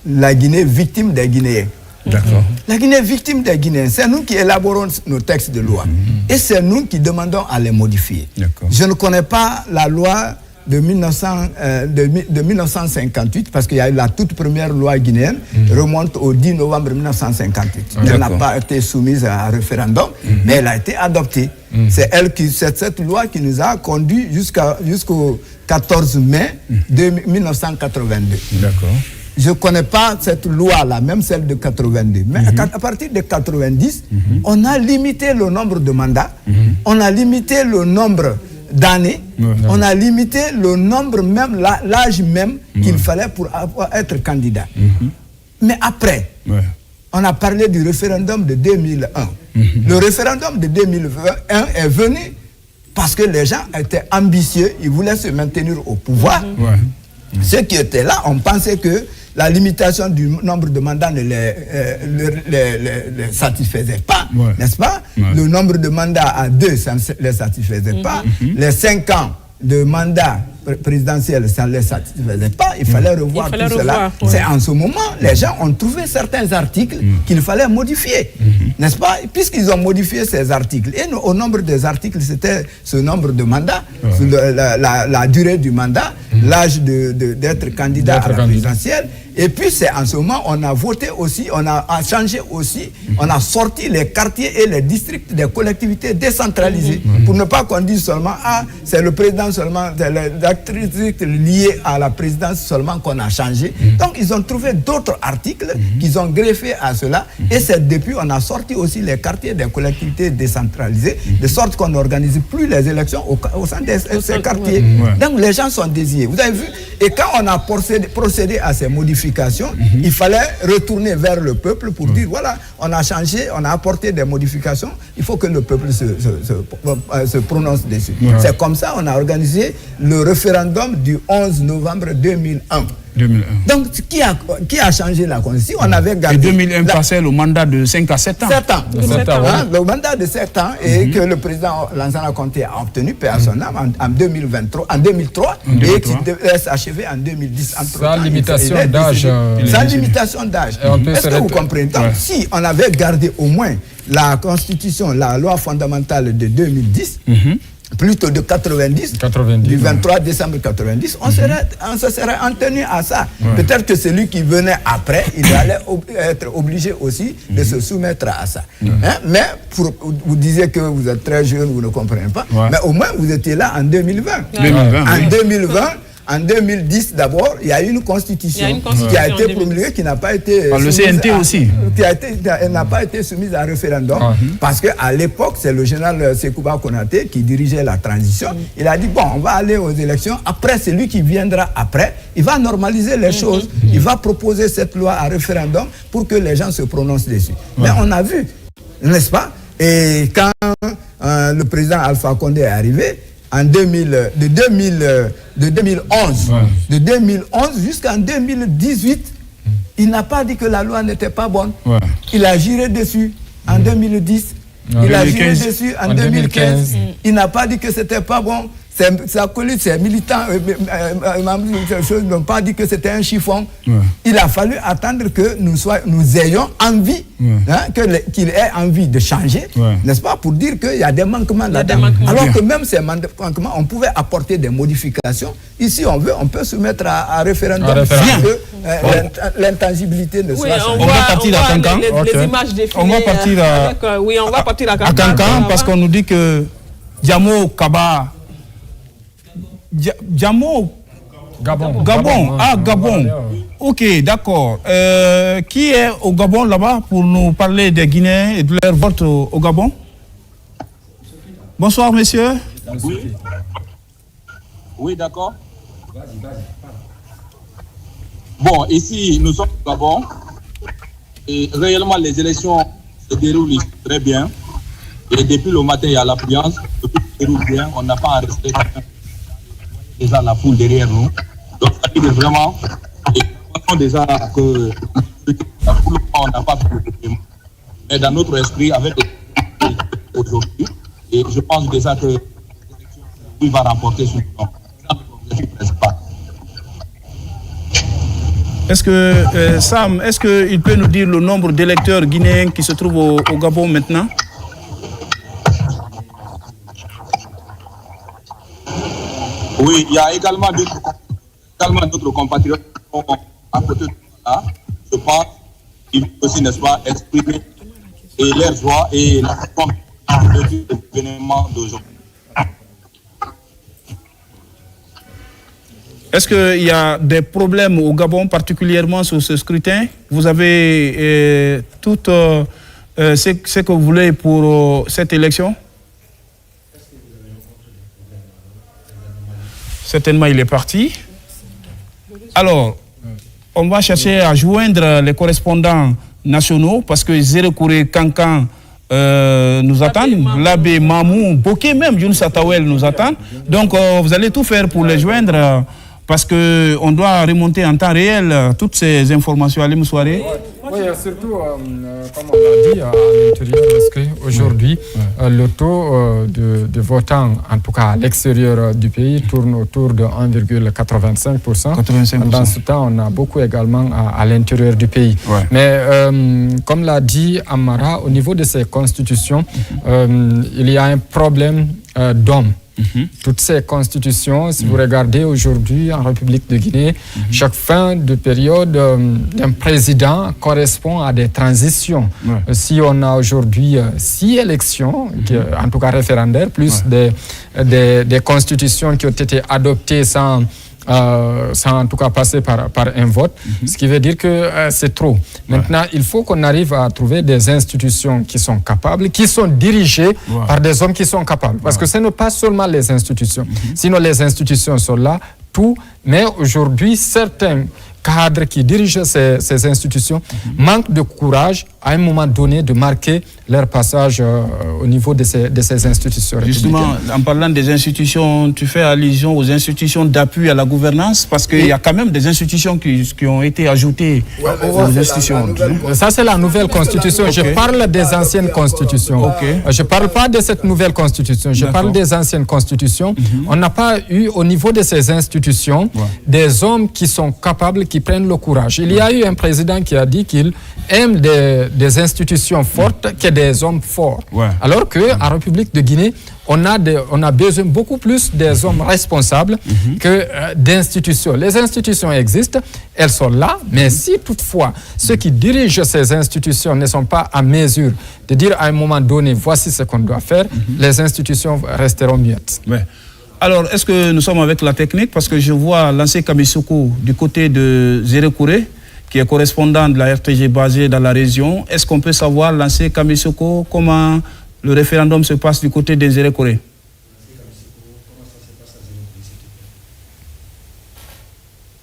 La Guinée victime des Guinéens. D'accord. La Guinée victime des Guinéens, c'est nous qui élaborons nos textes de loi. Et c'est nous qui demandons à les modifier. Je ne connais pas la loi de 1958, parce qu'il y a eu la toute première loi guinéenne, remonte au 10 novembre 1958. Elle n'a pas été soumise à référendum, mais elle a été adoptée. C'est cette loi qui nous a conduit jusqu'au 14 mai 1982. D'accord. Je ne connais pas cette loi-là, même celle de 82. Mais à partir de 90, on a limité le nombre de mandats, on a limité le nombre d'années, on a limité le nombre même, l'âge même qu'il fallait pour être candidat. Mais après, on a parlé du référendum de 2001. Le référendum de 2001 est venu parce que les gens étaient ambitieux, ils voulaient se maintenir au pouvoir. Ceux qui étaient là, on pensait que la limitation du nombre de mandats ne les satisfaisait pas, n'est-ce pas? Le nombre de mandats à 2, ça ne les satisfaisait pas. Les 5 ans de mandat présidentiel, ça ne les satisfaisait pas. Il fallait revoir tout cela. C'est en ce moment, les gens ont trouvé certains articles qu'il fallait modifier, n'est-ce pas? Puisqu'ils ont modifié ces articles. Et au nombre des articles, c'était ce nombre de mandats, la durée du mandat, l'âge d'être candidat à la présidentielle. Et puis c'est en ce moment, on a voté aussi, on a changé aussi, on a sorti les quartiers et les districts des collectivités décentralisées. Pour ne pas qu'on dise seulement, c'est le président seulement, c'est les districts liés à la présidence seulement qu'on a changé. Donc ils ont trouvé d'autres articles qu'ils ont greffés à cela. Et c'est depuis, on a sorti aussi les quartiers des collectivités décentralisées, de sorte qu'on n'organise plus les élections au sein de ces quartiers. Donc les gens sont désignés. Vous avez vu? Et quand on a procédé à ces modifications, il fallait retourner vers le peuple pour dire, voilà, on a changé, on a apporté des modifications, il faut que le peuple se prononce dessus. C'est comme ça qu'on a organisé le référendum du 11 novembre 2001. Donc, qui a changé la Constitution? On avait gardé... Et 2001 passait le mandat de 5 à 7 ans. 7 ans. Le mandat de 7 ans et que le président Lansana Conté a obtenu, paix à son âme, en 2003, et qui devait s'achever en 2010. Sans limitation d'âge. Sans limitation d'âge. Est-ce que vous comprenez? Donc, si on avait gardé au moins la Constitution, la loi fondamentale de 2010, plutôt de 90, du 23 décembre 90, on se serait en tenu à ça. Peut-être que celui qui venait après, il allait être obligé aussi de se soumettre à ça. Mais vous disiez que vous êtes très jeune, vous ne comprenez pas, mais au moins vous étiez là en 2020. En 2020, en 2010 d'abord, il y a eu une constitution qui a été promulguée, qui n'a pas été par le CNT aussi, elle n'a pas été soumise à référendum parce qu'à l'époque, c'est le général Sekouba Konaté qui dirigeait la transition. Il a dit, bon, on va aller aux élections. Après, c'est lui qui viendra après. Il va normaliser les choses. Il va proposer cette loi à référendum pour que les gens se prononcent dessus. Mais on a vu, n'est-ce pas? Et quand le président Alpha Condé est arrivé, de 2011 jusqu'en 2018, il n'a pas dit que la loi n'était pas bonne. Il a juré dessus en 2010. Il a juré dessus en 2015. Il n'a pas dit que c'était pas bon. Ses militants n'ont pas dit que c'était un chiffon. Il a fallu attendre que nous ayons envie, qu'il ait envie de changer, n'est-ce pas, pour dire qu'il y a des manquements là-dedans. Alors que même ces manquements, on pouvait apporter des modifications. Ici, on peut se mettre à référendum sans que l'intangibilité ne soit changée. On va partir à Kankan. Les images défilées. On va partir à Kankan parce qu'on nous dit que Diamo Kaba. Gabon. Gabon. Ok, d'accord. Qui est au Gabon là-bas pour nous parler des Guinéens et de leur vote au Gabon? Bonsoir, monsieur. Oui, d'accord. Bon, ici, nous sommes au Gabon. Et réellement, les élections se déroulent très bien. Et depuis le matin, il y a l'affluence. Tout se déroule bien. On n'a pas arrêté déjà la foule derrière nous. Donc, ça veut dire vraiment, et nous pensons déjà que la foule, on n'a pas fait le paiement. Mais dans notre esprit, avec aujourd'hui, et je pense déjà que il va remporter ce temps. Est-ce que, Sam, est-ce qu'il peut nous dire le nombre d'électeurs guinéens qui se trouvent au Gabon maintenant? Oui, il y a également d'autres compatriotes qui sont à côté de là. Je pense qu'ils peuvent aussi, n'est-ce pas, exprimer leur joie et la forme de l'événement d'aujourd'hui. Est-ce qu'il y a des problèmes au Gabon, particulièrement sur ce scrutin? Vous avez tout ce que vous voulez pour cette élection? Certainement, il est parti. Alors, on va chercher à joindre les correspondants nationaux, parce que Zérekouré, Kankan nous attendent, Labé, Mamou, Boké même, Younous Atawel nous attendent. Donc vous allez tout faire pour les joindre, parce qu'on doit remonter en temps réel toutes ces informations à l'Imsoiré. Oui, surtout, comme on l'a dit à l'intérieur, parce qu'aujourd'hui, le taux de votants, en tout cas à l'extérieur du pays, tourne autour de 1,85%. Dans ce temps, on a beaucoup également à l'intérieur du pays. Ouais. Mais comme l'a dit Amara, au niveau de ces constitutions, il y a un problème d'hommes. Toutes ces constitutions, si vous regardez aujourd'hui en République de Guinée, chaque fin de période d'un président correspond à des transitions. Si on a aujourd'hui 6 élections, en tout cas référendaires, plus des constitutions qui ont été adoptées sans en tout cas passer par un vote, ce qui veut dire que c'est trop. Maintenant, il faut qu'on arrive à trouver des institutions qui sont capables, qui sont dirigées par des hommes qui sont capables. Parce que ce n'est pas seulement les institutions. Sinon, les institutions sont là, tout. Mais aujourd'hui, certains cadres qui dirigent ces institutions manquent de courage à un moment donné de marquer leur passage au niveau de ces institutions. Justement, en parlant des institutions, tu fais allusion aux institutions d'appui à la gouvernance, parce qu'il y a quand même des institutions qui ont été ajoutées aux institutions. Ça, c'est la nouvelle constitution. Je parle des anciennes constitutions. Je ne parle pas de cette nouvelle constitution. Je parle des anciennes constitutions. On n'a pas eu, au niveau de ces institutions, des hommes qui sont capables, qui prennent le courage. Il y a eu un président qui a dit qu'il aime des institutions fortes que des hommes forts. Alors qu'en République de Guinée, on a besoin beaucoup plus des hommes responsables que d'institutions. Les institutions existent, elles sont là, mais si toutefois ceux qui dirigent ces institutions ne sont pas à mesure de dire à un moment donné, voici ce qu'on doit faire, les institutions resteront muettes. Alors, est-ce que nous sommes avec la technique? Parce que je vois l'ancien Kamisoko du côté de Zérekouré, qui est correspondant de la RTG basée dans la région. Est-ce qu'on peut savoir, l'ancien Kamisoko, comment le référendum se passe du côté de Zérekouré?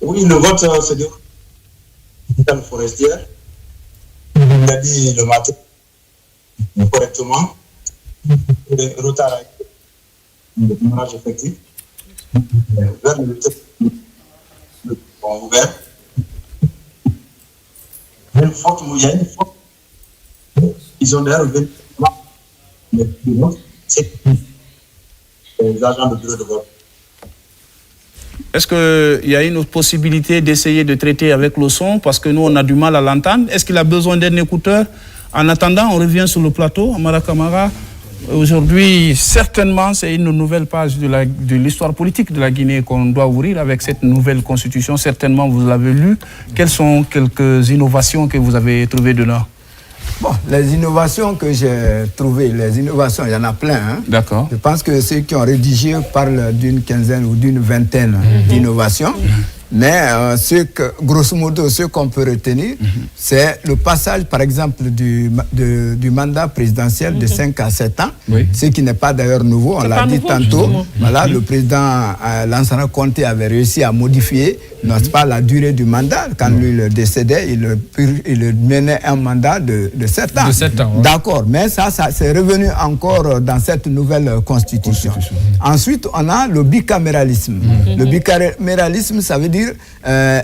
Oui, le vote se déroule dans le forestière. Il a dit le matin correctement. Le retard le démarrage effectif vers le ouvert. Il y a une faute. Ils ont d'ailleurs levé les agents de bureau de vote. Est-ce qu'il y a une autre possibilité d'essayer de traiter avec le son, parce que nous on a du mal à l'entendre? Est-ce qu'il a besoin d'un écouteur? En attendant, on revient sur le plateau, Amara Kamara. Aujourd'hui, certainement, c'est une nouvelle page de l'histoire politique de la Guinée qu'on doit ouvrir avec cette nouvelle constitution. Certainement, vous l'avez lu. Quelles sont quelques innovations que vous avez trouvées dedans? Bon, les innovations que j'ai trouvées, il y en a plein. D'accord. Je pense que ceux qui ont rédigé parlent d'une quinzaine ou d'une vingtaine d'innovations. Mais grosso modo, ce qu'on peut retenir, c'est le passage, par exemple, du mandat présidentiel de 5 à 7 ans, ce qui n'est pas d'ailleurs nouveau, on l'a dit tantôt. Voilà, le président Lansana Conté avait réussi à modifier, n'est-ce pas, la durée du mandat. Quand lui le décédait, il menait un mandat de 7 ans. De 7 ans, D'accord, mais ça c'est revenu encore dans cette nouvelle constitution. Ensuite, on a le bicaméralisme. Le bicaméralisme, ça veut dire un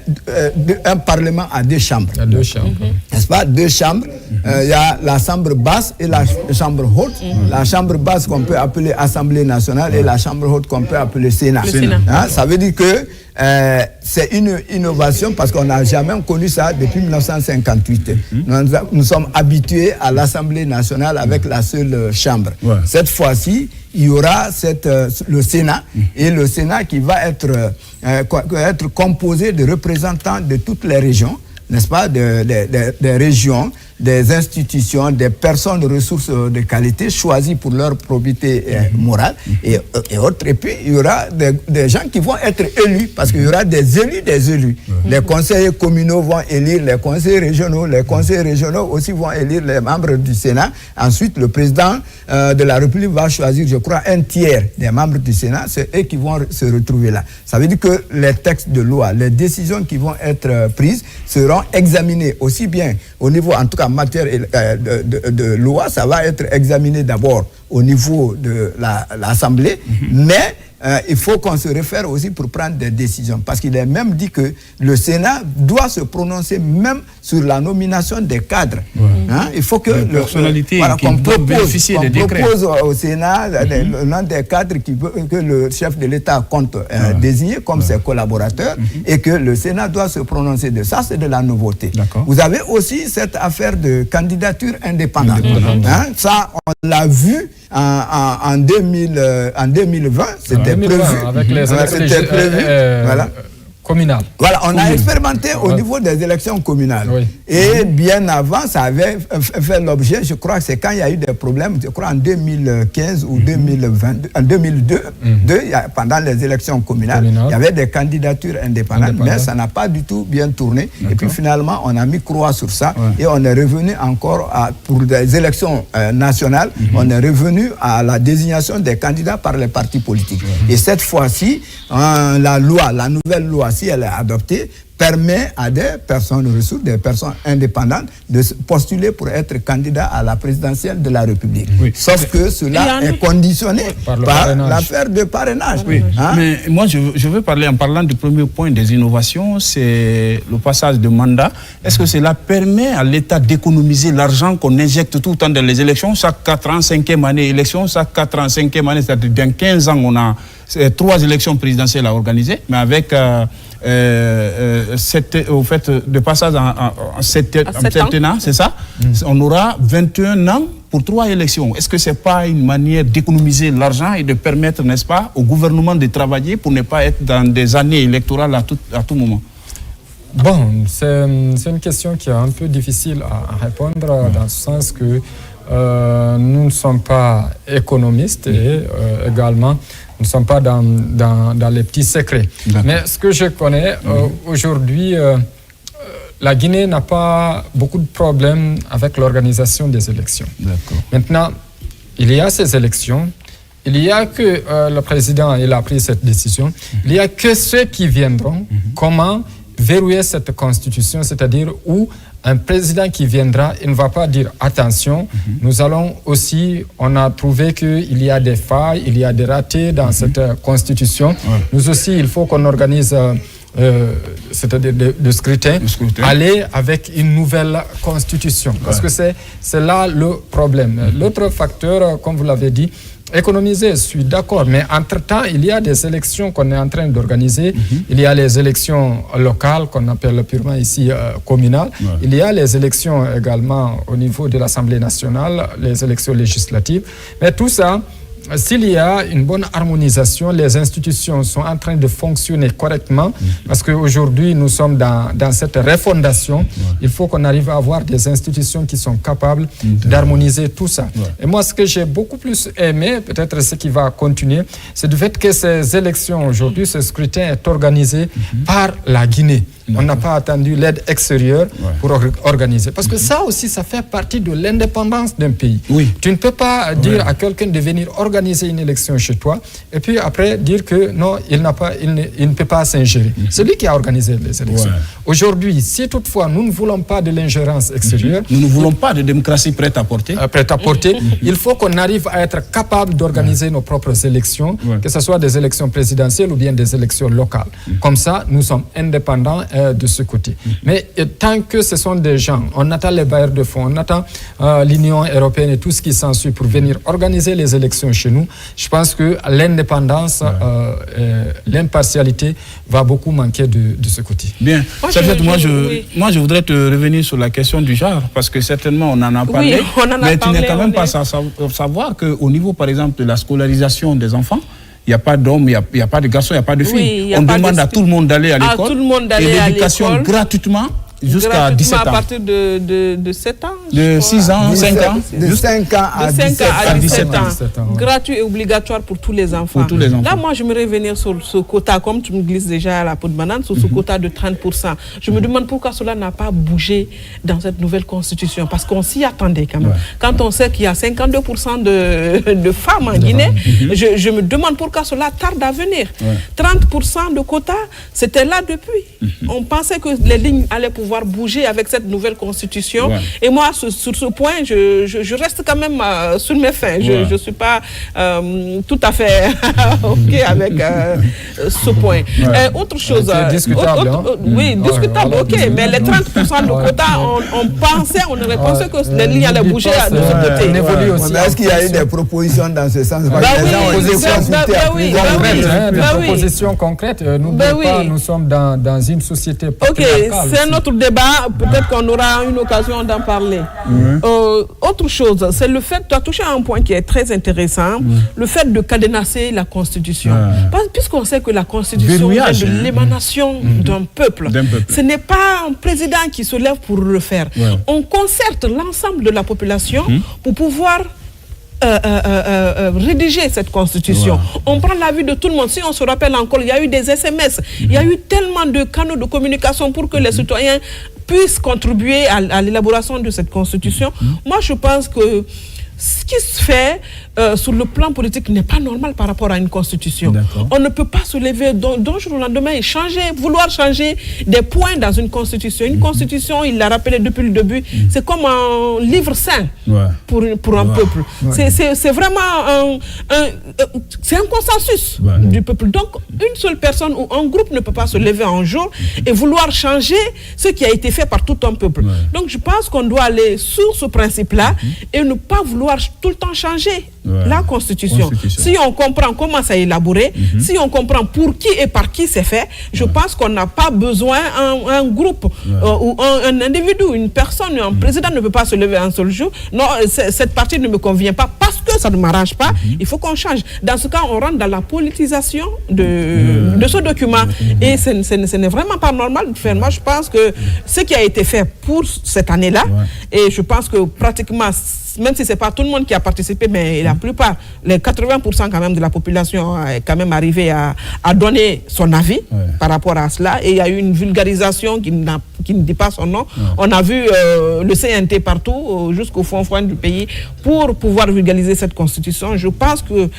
parlement à 2 chambres. N'est-ce pas? 2 chambres. Il y a la chambre basse et la chambre haute. La chambre basse qu'on peut appeler Assemblée nationale et la chambre haute qu'on peut appeler Sénat. Ça veut dire que c'est une innovation parce qu'on n'a jamais connu ça depuis 1958. Nous sommes habitués à l'Assemblée nationale avec la seule chambre. Cette fois-ci, il y aura le Sénat, et le Sénat qui va être composé de représentants de toutes les régions, n'est-ce pas, des régions, des institutions, des personnes de ressources de qualité choisies pour leur probité morale et autres. Et puis, il y aura des gens qui vont être élus, parce qu'il y aura des élus. Les conseillers communaux vont élire les conseillers régionaux aussi vont élire les membres du Sénat. Ensuite, le président de la République va choisir, je crois, 1/3 des membres du Sénat. C'est eux qui vont se retrouver là. Ça veut dire que les textes de loi, les décisions qui vont être prises seront examinées aussi bien au niveau, en tout cas, en matière de loi, ça va être examiné d'abord au niveau de l'Assemblée, mais il faut qu'on se réfère aussi pour prendre des décisions. Parce qu'il est même dit que le Sénat doit se prononcer même sur la nomination des cadres. Hein? Il faut que qu'on propose au Sénat l'un des cadres que le chef de l'État compte désigner comme ses collaborateurs et que le Sénat doit se prononcer de ça. C'est de la nouveauté. Vous avez aussi cette affaire de candidature indépendante. Hein? Ça, on l'a vu en 2020, c'était prévu. Avec les élections communales. Voilà, on a expérimenté au niveau des élections communales. Et bien avant, ça avait fait l'objet, je crois que c'est quand il y a eu des problèmes, je crois en 2015 ou 2022, en 2002, pendant les élections communales, il y avait des candidatures indépendantes, mais ça n'a pas du tout bien tourné. Et puis finalement, on a mis croix sur ça et on est revenu encore pour des élections nationales, on est revenu à la désignation des candidats par les partis politiques. Et cette fois-ci, la nouvelle loi, si elle est adoptée, permet à des personnes ressources, des personnes indépendantes de postuler pour être candidat à la présidentielle de la République. Sauf que cela est conditionné par l'affaire de parrainage. Hein? Mais moi, je veux parler, en parlant du premier point des innovations, c'est le passage de mandat. Est-ce que cela permet à l'État d'économiser l'argent qu'on injecte tout le temps dans les élections, chaque 4 ans, 5e année élection, chaque 4 ans, 5e année, c'est-à-dire dans 15 ans, on a 3 élections présidentielles à organiser, mais avec au fait de passage en septennat, c'est ça, on aura 21 ans pour 3 élections. Est-ce que ce n'est pas une manière d'économiser l'argent et de permettre, n'est-ce pas, au gouvernement de travailler pour ne pas être dans des années électorales à tout moment? Bon, c'est une question qui est un peu difficile à répondre dans le sens que nous ne sommes pas économistes et également nous ne sommes pas dans les petits secrets. Mais ce que je connais, aujourd'hui, la Guinée n'a pas beaucoup de problèmes avec l'organisation des élections. Maintenant, il y a ces élections, il y a que le président il a pris cette décision, il y a que ceux qui viendront, comment verrouiller cette constitution, c'est-à-dire où un président qui viendra, il ne va pas dire attention, nous allons aussi, on a trouvé qu'il y a des failles, il y a des ratés dans cette constitution. Nous aussi, il faut qu'on organise c'est-à-dire le scrutin, aller avec une nouvelle constitution. Parce que c'est là le problème. L'autre facteur, comme vous l'avez dit, économiser, je suis d'accord, mais entre-temps, il y a des élections qu'on est en train d'organiser. Il y a les élections locales, qu'on appelle purement ici communales. Il y a les élections également au niveau de l'Assemblée nationale, les élections législatives. Mais tout ça, s'il y a une bonne harmonisation, les institutions sont en train de fonctionner correctement, parce qu'aujourd'hui, nous sommes dans cette refondation. Il faut qu'on arrive à avoir des institutions qui sont capables d'harmoniser tout ça. Et moi, ce que j'ai beaucoup plus aimé, peut-être ce qui va continuer, c'est du fait que ces élections aujourd'hui, ce scrutin est organisé par la Guinée. On n'a pas attendu l'aide extérieure pour organiser. Parce que ça aussi, ça fait partie de l'indépendance d'un pays. Tu ne peux pas dire à quelqu'un de venir organiser une élection chez toi et puis après dire que non, il ne peut pas s'ingérer. C'est lui qui a organisé les élections. Aujourd'hui, si toutefois nous ne voulons pas de l'ingérence extérieure, nous ne voulons pas de démocratie prête à porter. Il faut qu'on arrive à être capable d'organiser nos propres élections, que ce soit des élections présidentielles ou bien des élections locales. Comme ça, nous sommes indépendants de ce côté. Mais tant que ce sont des gens, on attend les bailleurs de fonds, on attend l'Union européenne et tout ce qui s'ensuit pour venir organiser les élections chez nous, je pense que l'indépendance, l'impartialité va beaucoup manquer de ce côté. Bien. Moi, je voudrais te revenir sur la question du genre, parce que certainement on en a parlé, mais tu n'es quand même pas sans savoir qu'au niveau, par exemple, de la scolarisation des enfants, il n'y a pas d'hommes, il n'y a pas de garçons, il n'y a pas de filles. On demande à tout le monde d'aller à l'école et l'éducation gratuitement jusqu'à 17 ans. À partir de 7 ans. De 6 ans, 5 ans. De 5 ans à 17 ans. Gratuit et obligatoire pour tous les enfants. Là, moi, je me revenir sur ce quota, comme tu me glisses déjà à la peau de banane, sur ce quota de 30%. Je me demande pourquoi cela n'a pas bougé dans cette nouvelle constitution. Parce qu'on s'y attendait quand même. Quand on sait qu'il y a 52% de femmes en Guinée, je me demande pourquoi cela tarde à venir. 30% de quota, c'était là depuis. On pensait que les lignes allaient pouvoir pouvoir bouger avec cette nouvelle constitution. Et moi, sur ce point, je reste quand même sur mes fins. Je ne suis pas tout à fait OK avec ce point. Autre chose... discutable, oui, discutable, OK. Mais les 30% de quotas, on aurait pensé que les lignes allaient bouger de ce côté. Est-ce qu'il y a eu des propositions dans ce sens? Des propositions concrètes. N'oubliez pas, nous sommes dans une société patriarcale. OK, c'est un autre débat. Peut-être qu'on aura une occasion d'en parler. Autre chose, c'est le fait, tu as touché à un point qui est très intéressant, le fait de cadenasser la Constitution. Puisqu'on sait que la Constitution est de l'émanation d'un peuple. Ce n'est pas un président qui se lève pour le faire. On concerte l'ensemble de la population pour pouvoir rédiger cette constitution. On prend l'avis de tout le monde. Si on se rappelle encore, il y a eu des SMS, il y a eu tellement de canaux de communication pour que les citoyens puissent contribuer à l'élaboration de cette constitution. Moi, je pense que ce qui se fait sur le plan politique n'est pas normal par rapport à une constitution. On ne peut pas se lever d'un jour au lendemain et vouloir changer des points dans une constitution. Une constitution, il l'a rappelé depuis le début, c'est comme un livre saint pour un peuple. C'est vraiment c'est un consensus du peuple. Donc, une seule personne ou un groupe ne peut pas se lever un jour et vouloir changer ce qui a été fait par tout un peuple. Donc, je pense qu'on doit aller sur ce principe-là et ne pas vouloir tout le temps changer la Constitution. Si on comprend comment ça est élaboré, si on comprend pour qui et par qui c'est fait, je pense qu'on n'a pas besoin un groupe ou un individu, une personne, un président ne peut pas se lever un seul jour. Non, cette partie ne me convient pas parce que ça ne m'arrange pas. Il faut qu'on change. Dans ce cas, on rentre dans la politisation de ce document. Et ce n'est vraiment pas normal de faire. Moi, je pense que ce qui a été fait pour cette année-là, et je pense que pratiquement, même si ce n'est pas tout le monde qui a participé, mais la plupart, les 80% quand même de la population est quand même arrivé à donner son avis par rapport à cela. Et il y a eu une vulgarisation qui ne dit pas son nom. On a vu le CNT partout, jusqu'au fond du pays, pour pouvoir vulgariser cette constitution. Je pense que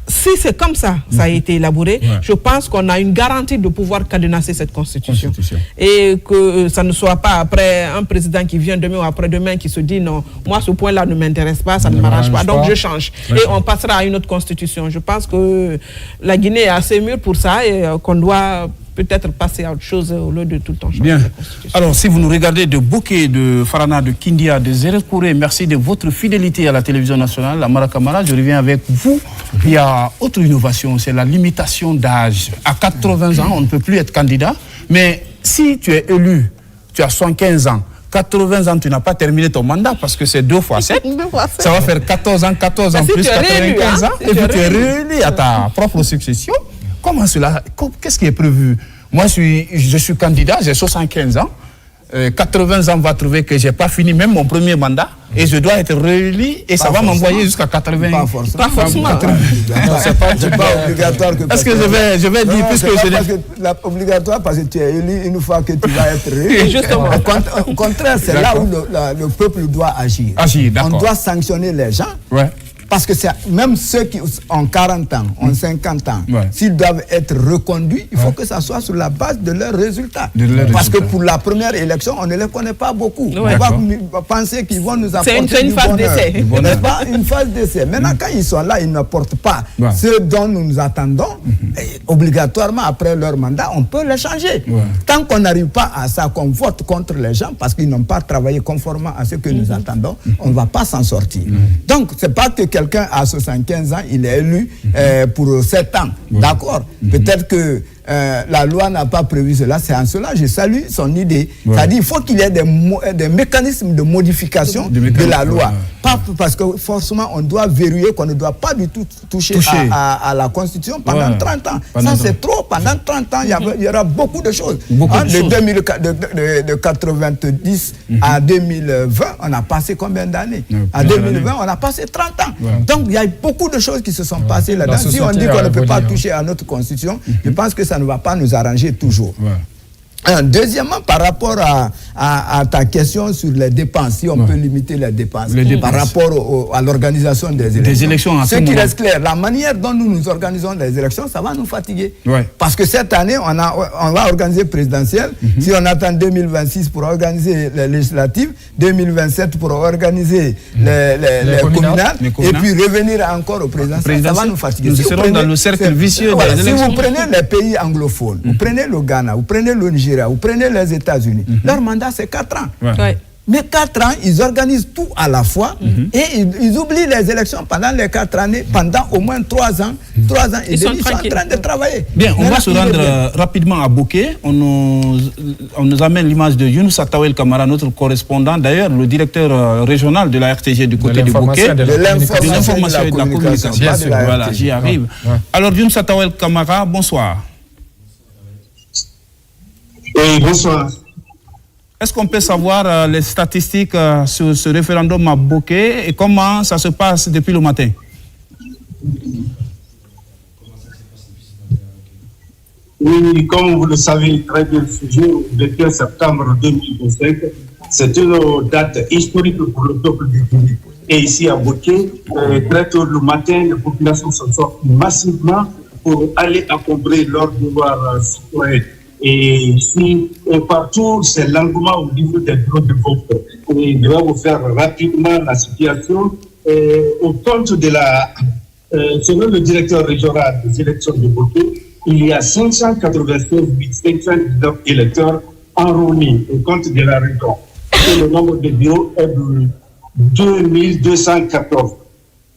si c'est comme ça, ça a été élaboré, je pense qu'on a une garantie de pouvoir cadenasser cette constitution. Et que ça ne soit pas après un président qui vient demain ou après-demain qui se dit non, moi ce point-là ne m'intéresse pas, ça ne m'arrange pas, donc je change. Et on passera à une autre constitution. Je pense que la Guinée est assez mûre pour ça et qu'on doit peut-être passer à autre chose au lieu de tout le temps changer la Constitution. Alors, si vous nous regardez de Bouquet, de Farana, de Kindia, de Zérekouré, merci de votre fidélité à la télévision nationale. La Mara Camara, je reviens avec vous. Il y a autre innovation, c'est la limitation d'âge. À 80 ans, on ne peut plus être candidat. Mais si tu es élu, tu as 75 ans, 80 ans, tu n'as pas terminé ton mandat parce que c'est 2 fois 7. Ça va faire 14 ans plus 95 ans. Et puis tu es réélu à ta propre succession. Comment cela? Qu'est-ce qui est prévu? Moi, je suis candidat, j'ai 75 ans. 80 ans va trouver que je n'ai pas fini même mon premier mandat et je dois être réélu et ça va m'envoyer jusqu'à 80. Pas forcément. Pas forcément. C'est pas obligatoire. Est-ce que je vais dire puisque je parce que c'est obligatoire parce que tu es élu une fois que tu vas être réélu. Justement. Au contraire, c'est là où le peuple doit agir. On doit sanctionner les gens. Parce que même ceux qui ont 40 ans, ont 50 ans, s'ils doivent être reconduits, il faut que ça soit sur la base de leurs résultats. Parce que pour la première élection, on ne les connaît pas beaucoup. On va penser qu'ils vont nous apporter c'est une phase d'essai. N'est-ce pas une phase d'essai. Maintenant, quand ils sont là, ils n'apportent pas ce dont nous attendons. Et obligatoirement, après leur mandat, on peut les changer. Tant qu'on n'arrive pas à ça, qu'on vote contre les gens parce qu'ils n'ont pas travaillé conformément à ce que nous attendons, on ne va pas s'en sortir. Donc, ce n'est pas que quelqu'un à 75 ans, il est élu pour 7 ans. D'accord. Peut-être que la loi n'a pas prévu cela. C'est en cela je salue son idée. C'est-à-dire qu'il faut qu'il y ait des mécanismes de modification de la loi. Pas parce que forcément, on doit verrouiller qu'on ne doit pas du tout toucher. À la Constitution pendant 30 ans. Ça, c'est trop. Pendant 30 ans, il y aura beaucoup de choses. De 90 à 2020, on a passé combien d'années? À 2020, on a passé 30 ans. Donc, il y a beaucoup de choses qui se sont passées là-dedans. Si on dit qu'on ne peut pas toucher à notre Constitution, je pense que ça ne va pas nous arranger toujours. Deuxièmement, par rapport à ta question sur les dépenses, si on peut limiter les dépenses, par rapport à l'organisation des élections. Ce qui reste clair, la manière dont nous organisons les élections, ça va nous fatiguer. Parce que cette année, on va organiser présidentielle. Si on attend 2026 pour organiser les législatives, 2027 pour organiser les communales, et puis revenir encore au présidentiel, ça va nous fatiguer. Nous serons dans le cercle vicieux des élections. Si vous prenez les pays anglophones, vous prenez le Ghana, vous prenez le Nigeria, vous prenez les États-Unis, leur mandat c'est 4 ans. Mais 4 ans, ils organisent tout à la fois et ils oublient les élections pendant les 4 années, pendant au moins 3 ans. 3 ans et demi, ils sont en train de travailler. Bien, on va se rendre rapidement à Bokeh. On nous amène l'image de Younoussa Tawel Kamara, notre correspondant. D'ailleurs, le directeur régional de la RTG du côté de Bokeh. De l'information et de la communication. Voilà, j'y arrive. Alors, Younoussa Tawel Kamara, bonsoir. Oui, bonsoir. Est-ce qu'on peut savoir les statistiques sur ce référendum à Bokeh et comment ça se passe depuis le matin? Oui, comme vous le savez très bien, le 15 septembre 2025, c'est une date historique pour le peuple du Guinée. Et ici à Bokeh, très tôt le matin, les populations se sortent massivement pour aller accomplir leur devoir citoyen. Et ici, partout, c'est l'engouement au niveau des bureaux de vote. Et je vais vous faire rapidement la situation. Au compte de selon le directeur régional des élections de Bokeh, il y a 596 519 électeurs enrôlés au compte de la région. Et le nombre de bureaux est de 2214.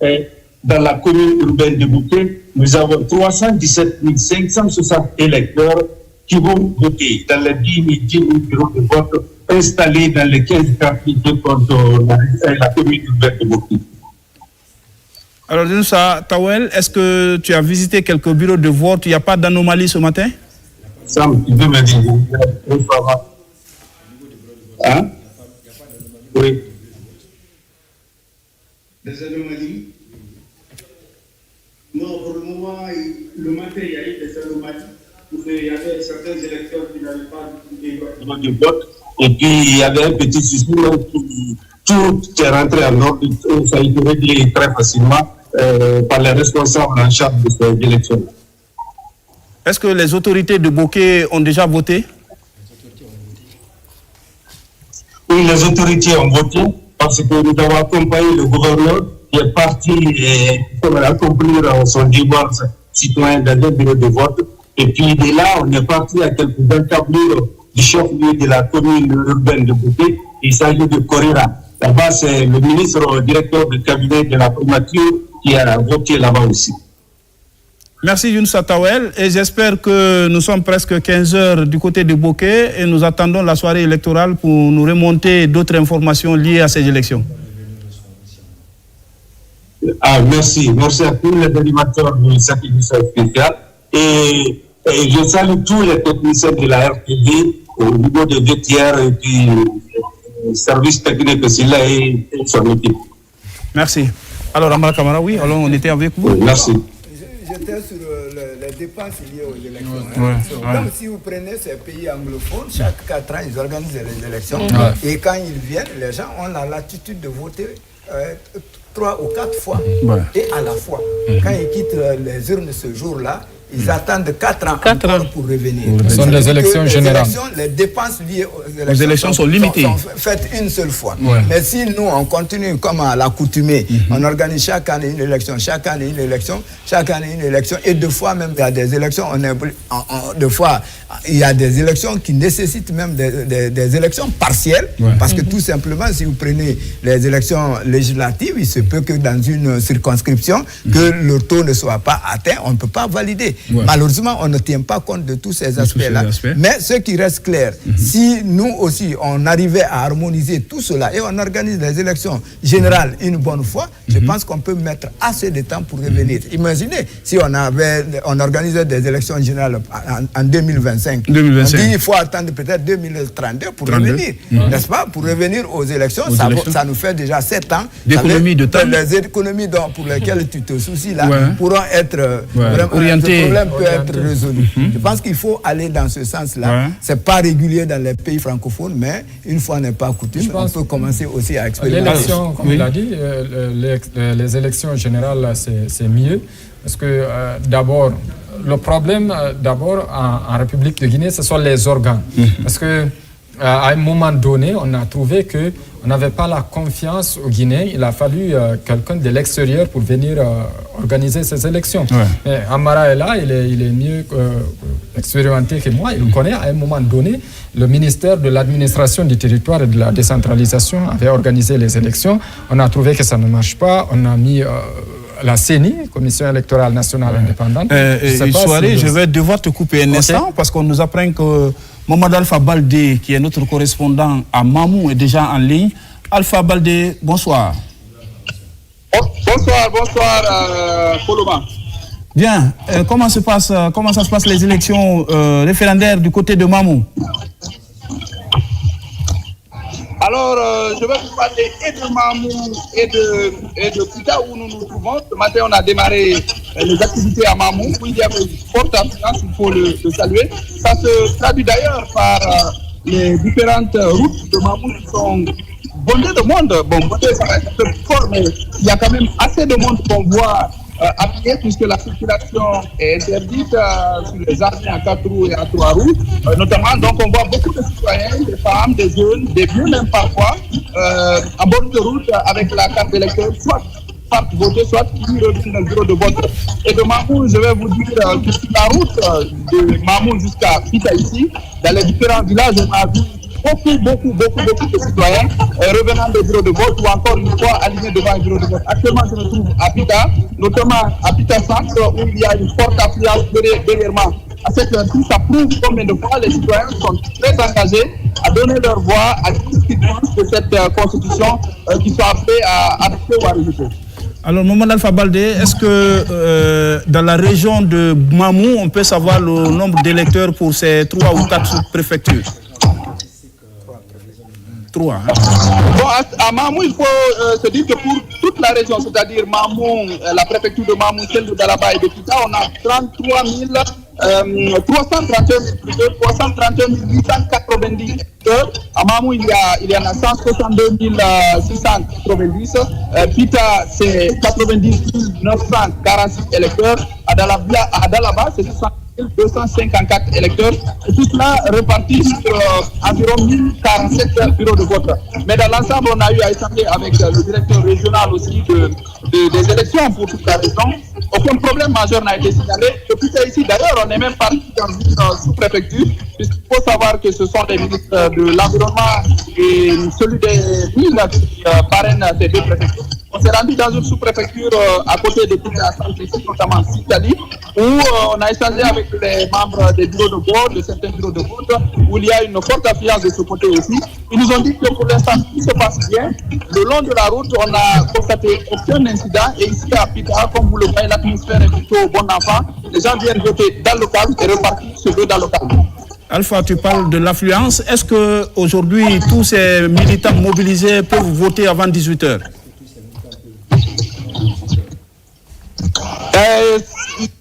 Et dans la commune urbaine de Bokeh, nous avons 317 560 électeurs qui vont voter dans les 10 000 bureaux de vote installés dans les 15 quartiers de la commune urbaine de Bokeh. Alors, Younoussa Tawel, est-ce que tu as visité quelques bureaux de vote? Il n'y a pas d'anomalie ce matin? Sam, tu peux me dire. Hein? Oui. Des anomalies? Non, pour le moment, le matin, il y a eu des anomalies. Il y avait certains électeurs qui n'avaient pas de vote. Et puis, il y avait un petit souci, tout est rentré en ordre, ça a été réglé très facilement par les responsables en charge de ces élections. Est-ce que les autorités de Bokeh ont déjà voté? Oui, les autorités ont voté parce que nous avons accompagné le gouverneur qui est parti pour accomplir son devoir citoyen dans un bureau de vote. Et puis de là, on est parti à quelques encablures du chef-lieu de la commune urbaine de Bokeh. Il s'agit de Korira. Là-bas, c'est le ministre directeur du cabinet de la primature qui a voté là-bas aussi. Merci Younoussa Tawel. Et j'espère que nous sommes presque 15 heures du côté de Bokeh et nous attendons la soirée électorale pour nous remonter d'autres informations liées à ces élections. Merci. Merci à tous les animateurs de cette émission spéciale. Et je salue tous les techniciens de la RTV au niveau des VTR et du service technique aussi là et son équipe. Merci. Alors, Amara Kamara, oui, alors on était avec vous. Oui, merci. J'étais sur les dépenses liées aux élections. Comme si vous prenez ces pays anglophones, chaque 4 ans, ils organisent les élections. Et quand ils viennent, les gens ont la latitude de voter 3 ou 4 fois et à la fois. Quand ils quittent les urnes ce jour-là, ils attendent 4 ans pour revenir. Ce sont des élections générales. Les dépenses liées aux élections sont limitées. Sont faites une seule fois. Mais si nous, on continue comme à l'accoutumée, on organise chaque année une élection, chaque année une élection, chaque année une élection, et deux fois même, il y a des élections, deux fois, il y a des élections qui nécessitent même des élections partielles, parce que tout simplement, si vous prenez les élections législatives, il se peut que dans une circonscription, que le taux ne soit pas atteint, on ne peut pas valider. Malheureusement, on ne tient pas compte de tous ces aspects-là. Mais ce qui reste clair, si nous aussi, on arrivait à harmoniser tout cela et on organise les élections générales une bonne fois, je pense qu'on peut mettre assez de temps pour revenir. Imaginez, si on organisait des élections générales en 2025, on dit qu'il faut attendre peut-être 2032 pour revenir, n'est-ce pas? Pour revenir aux élections, ça nous fait déjà 7 ans. D'économie de temps. Les économies pour lesquelles tu te soucies là pourront être orientées problème peut être résolu. Je pense qu'il faut aller dans ce sens-là. C'est pas régulier dans les pays francophones, mais une fois n'est pas coutume, on peut commencer aussi à expérimenter. L'élection, comme il a dit, les élections générales, c'est mieux. Parce que d'abord, le problème en République de Guinée, ce sont les organes. Parce que à un moment donné, on a trouvé que on n'avait pas la confiance aux Guinéens. Il a fallu quelqu'un de l'extérieur pour venir organiser ces élections. Mais Amara est là, il est mieux expérimenté que moi. Il connaît. À un moment donné, le ministère de l'administration du territoire et de la décentralisation avait organisé les élections. On a trouvé que ça ne marche pas. On a mis la CENI, Commission électorale nationale indépendante. Je vais devoir te couper un instant parce qu'on nous apprend que Mohamed Alpha Baldé, qui est notre correspondant à Mamou, est déjà en ligne. Alpha Baldé, bonsoir. Bonsoir, Koloma. Bien, comment ça se passe les élections référendaires du côté de Mamou? Alors, je vais vous parler et de Mamou et de Pita où nous nous trouvons. Ce matin, on a démarré les activités à Mamou, où il y avait une forte affluence, il faut le saluer. Ça se traduit d'ailleurs par les différentes routes de Mamou qui sont bondées de monde. Bon, bondées, ça va être un peu fort, mais il y a quand même assez de monde qu'on voit à pied, puisque la circulation est interdite sur les armées à 4 roues et à 3 roues, notamment. Donc on voit beaucoup de citoyens, des femmes, des jeunes, des vieux même parfois, à bord de route avec la carte d'électeur, soit partent voter, soit qui reviennent dans le bureau de vote. Et de Mamou, je vais vous dire que sur la route de Mamou jusqu'à Pita ici, dans les différents villages, on a vu beaucoup de citoyens revenant des bureaux de vote ou encore une fois alignés devant un bureau de vote. Actuellement, je me trouve à Pita, notamment à Pita Centre, où il y a une forte affluence derrière moi. À cette heure-ci, ça prouve combien de fois les citoyens sont très engagés à donner leur voix, à dire ce qu'ils pensent de cette constitution qu'ils sont appelés à adopter ou à rejeter. Alors, Mohamed Alpha Baldé, est-ce que dans la région de Mamou, on peut savoir le nombre d'électeurs pour ces 3 ou 4 préfectures? 3. Hein? Bon, à Mamou, il faut se dire que pour toute la région, c'est-à-dire Mamou, la préfecture de Mamou, celle de Dalaba et de Pita, on a 33 331 890 électeurs. À Mamou, il y en a 162 690. Pita, c'est 90 946 électeurs. À Dalaba, c'est 254 électeurs, et tout cela reparti sur environ 1047 bureaux de vote. Mais dans l'ensemble, on a eu à échanger avec le directeur régional aussi des élections pour toute la région. Aucun problème majeur n'a été signalé. Depuis ici, d'ailleurs, on est même parti dans une sous-préfecture, puisqu'il faut savoir que ce sont les ministres de l'Environnement et celui des villes qui parrainent ces 2 préfectures. On s'est rendu dans une sous-préfecture à côté de Pita Centre ici, notamment Sitali, où on a échangé avec les membres des bureaux de vote, de certains bureaux de vote, où il y a une forte affluence de ce côté aussi. Ils nous ont dit que pour l'instant, tout se passe bien. Le long de la route, on n'a constaté aucun incident. Et ici à Pita, comme vous le voyez, l'atmosphère est plutôt bon enfant. Les gens viennent voter dans le calme et repartir chez eux dans le calme. Alpha, tu parles de l'affluence. Est-ce qu'aujourd'hui, tous ces militants mobilisés peuvent voter avant 18h?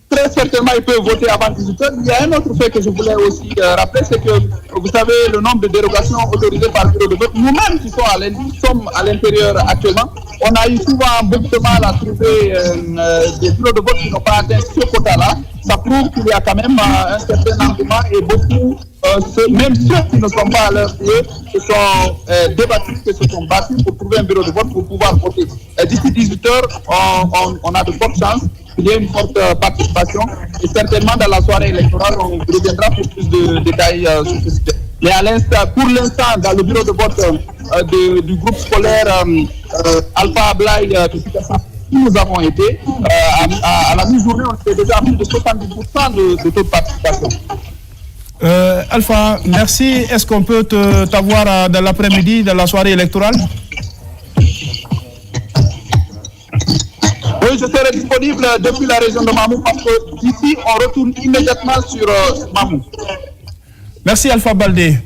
Très certainement, ils peuvent voter avant 18h. Il y a un autre fait que je voulais aussi rappeler, c'est que, vous savez, le nombre de dérogations autorisées par le bureau de vote, nous-mêmes qui sommes à l'intérieur actuellement, on a eu souvent beaucoup de mal à trouver des bureaux de vote qui n'ont pas atteint ce quota-là. Ça prouve qu'il y a quand même un certain engouement et beaucoup, même ceux qui ne sont pas à leur lieu, se sont débattus, se sont battus pour trouver un bureau de vote pour pouvoir voter. D'ici 18h, on a de fortes chances qu'il y ait une forte participation et certainement dans la soirée électorale, on reviendra pour plus de détails sur ce sujet. Mais pour l'instant, dans le bureau de vote du groupe scolaire Alpha Ablaï de Pita, nous avons été, à la mi-journée, on était déjà à plus de 70% de taux de participation. Alpha, merci. Est-ce qu'on peut t'avoir dans l'après-midi, dans la soirée électorale? Oui, je serai disponible depuis la région de Mamou parce que d'ici, on retourne immédiatement sur Mamou. Merci Alpha Baldé.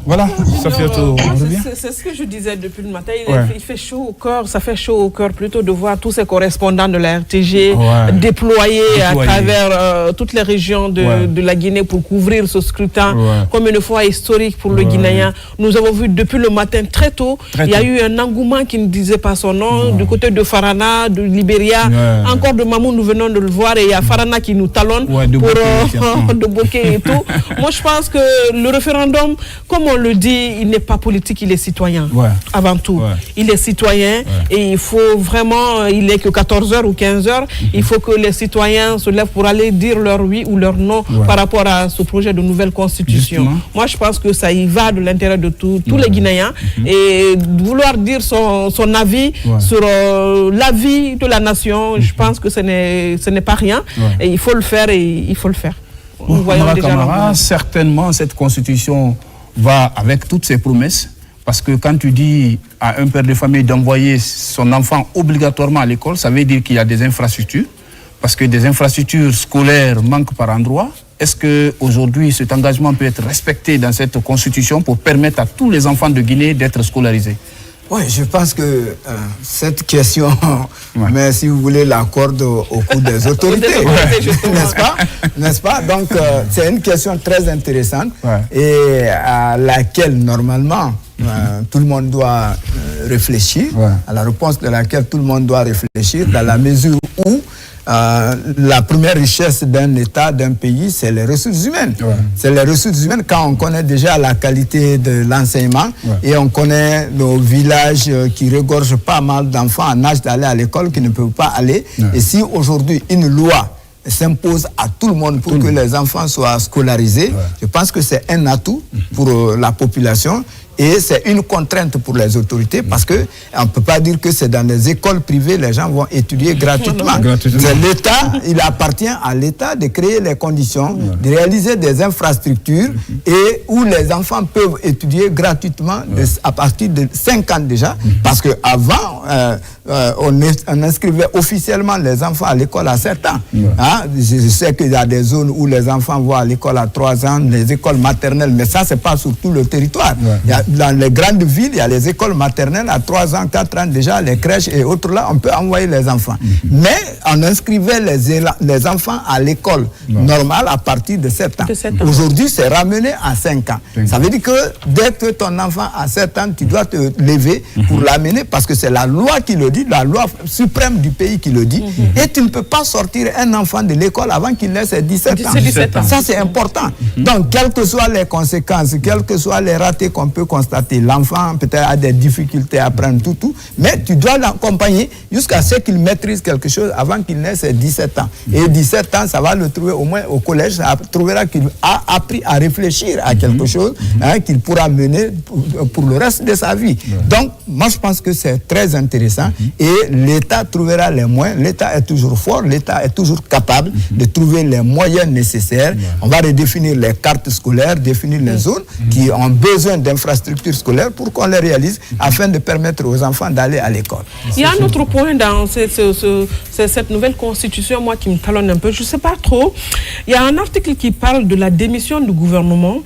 Voilà, Safiatou. C'est ce que je disais depuis le matin. Il fait chaud au cœur, ça fait chaud au cœur plutôt de voir tous ces correspondants de la RTG déployés à travers toutes les régions de la Guinée pour couvrir ce scrutin comme une fois historique pour le Guinéen. Nous avons vu depuis le matin très tôt, il y a eu un engouement qui ne disait pas son nom, du côté de Farana, de Libéria, encore de Mamou, nous venons de le voir, et il y a Farana qui nous talonne pour de Bokeh et tout. Moi, je pense que le référendum, comme on le dit, il n'est pas politique, il est citoyen, avant tout. Il est citoyen et il faut vraiment, il n'est que 14h ou 15h, il faut que les citoyens se lèvent pour aller dire leur oui ou leur non par rapport à ce projet de nouvelle constitution. Justement. Moi, je pense que ça y va de l'intérêt de tous les Guinéens, et vouloir dire son avis sur l'avis de la nation, je pense que ce n'est pas rien, et il faut le faire, et il faut le faire. Nous voyons déjà Camara, certainement cette constitution va avec toutes ses promesses, parce que quand tu dis à un père de famille d'envoyer son enfant obligatoirement à l'école, ça veut dire qu'il y a des infrastructures, parce que des infrastructures scolaires manquent par endroits. Est-ce qu'aujourd'hui cet engagement peut être respecté dans cette constitution pour permettre à tous les enfants de Guinée d'être scolarisés? Oui, je pense que cette question, mais si vous voulez, la corde au cou des autorités, n'est-ce pas? Donc, c'est une question très intéressante et à laquelle, normalement, tout le monde doit réfléchir, à la réponse de laquelle tout le monde doit réfléchir, dans la mesure où la première richesse d'un État, d'un pays, c'est les ressources humaines. C'est les ressources humaines quand on connaît déjà la qualité de l'enseignement et on connaît nos villages qui regorgent pas mal d'enfants en âge d'aller à l'école qui ne peuvent pas aller. Et si aujourd'hui une loi s'impose à tout le monde pour que les enfants soient scolarisés, je pense que c'est un atout pour la population. Et c'est une contrainte pour les autorités parce qu'on ne peut pas dire que c'est dans les écoles privées les gens vont étudier gratuitement. C'est l'État, il appartient à l'État de créer les conditions, de réaliser des infrastructures et où les enfants peuvent étudier gratuitement à partir de 5 ans déjà. Parce qu'avant, on inscrivait officiellement les enfants à l'école à 7 ans. Je sais qu'il y a des zones où les enfants vont à l'école à 3 ans, les écoles maternelles, mais ça, c'est pas sur tout le territoire. Dans les grandes villes, il y a les écoles maternelles à 3 ans, 4 ans déjà, les crèches et autres là, on peut envoyer les enfants. Mais on inscrivait les enfants à l'école normale à partir de 7 ans. Aujourd'hui, c'est ramené à 5 ans. Ça veut dire que dès que ton enfant a 7 ans, tu dois te lever pour l'amener parce que c'est la loi qui le dit, la loi suprême du pays qui le dit. Et tu ne peux pas sortir un enfant de l'école avant qu'il ait ses 17 ans. Ça, c'est important. Donc, quelles que soient les conséquences, quels que soient les ratés qu'on peut constater, l'enfant peut-être a des difficultés à apprendre tout, mais tu dois l'accompagner jusqu'à ce qu'il maîtrise quelque chose avant qu'il n'ait ses 17 ans. Et 17 ans, ça va le trouver au moins au collège, ça trouvera qu'il a appris à réfléchir à quelque chose qu'il pourra mener pour le reste de sa vie. Donc, moi, je pense que c'est très intéressant et l'État trouvera les moyens. L'État est toujours fort, l'État est toujours capable de trouver les moyens nécessaires. On va redéfinir les cartes scolaires, définir les zones qui ont besoin d'infrastructures scolaires pour qu'on les réalise afin de permettre aux enfants d'aller à l'école. Il y a un autre point dans cette nouvelle constitution, moi qui me talonne un peu, je ne sais pas trop. Il y a un article qui parle de la démission du gouvernement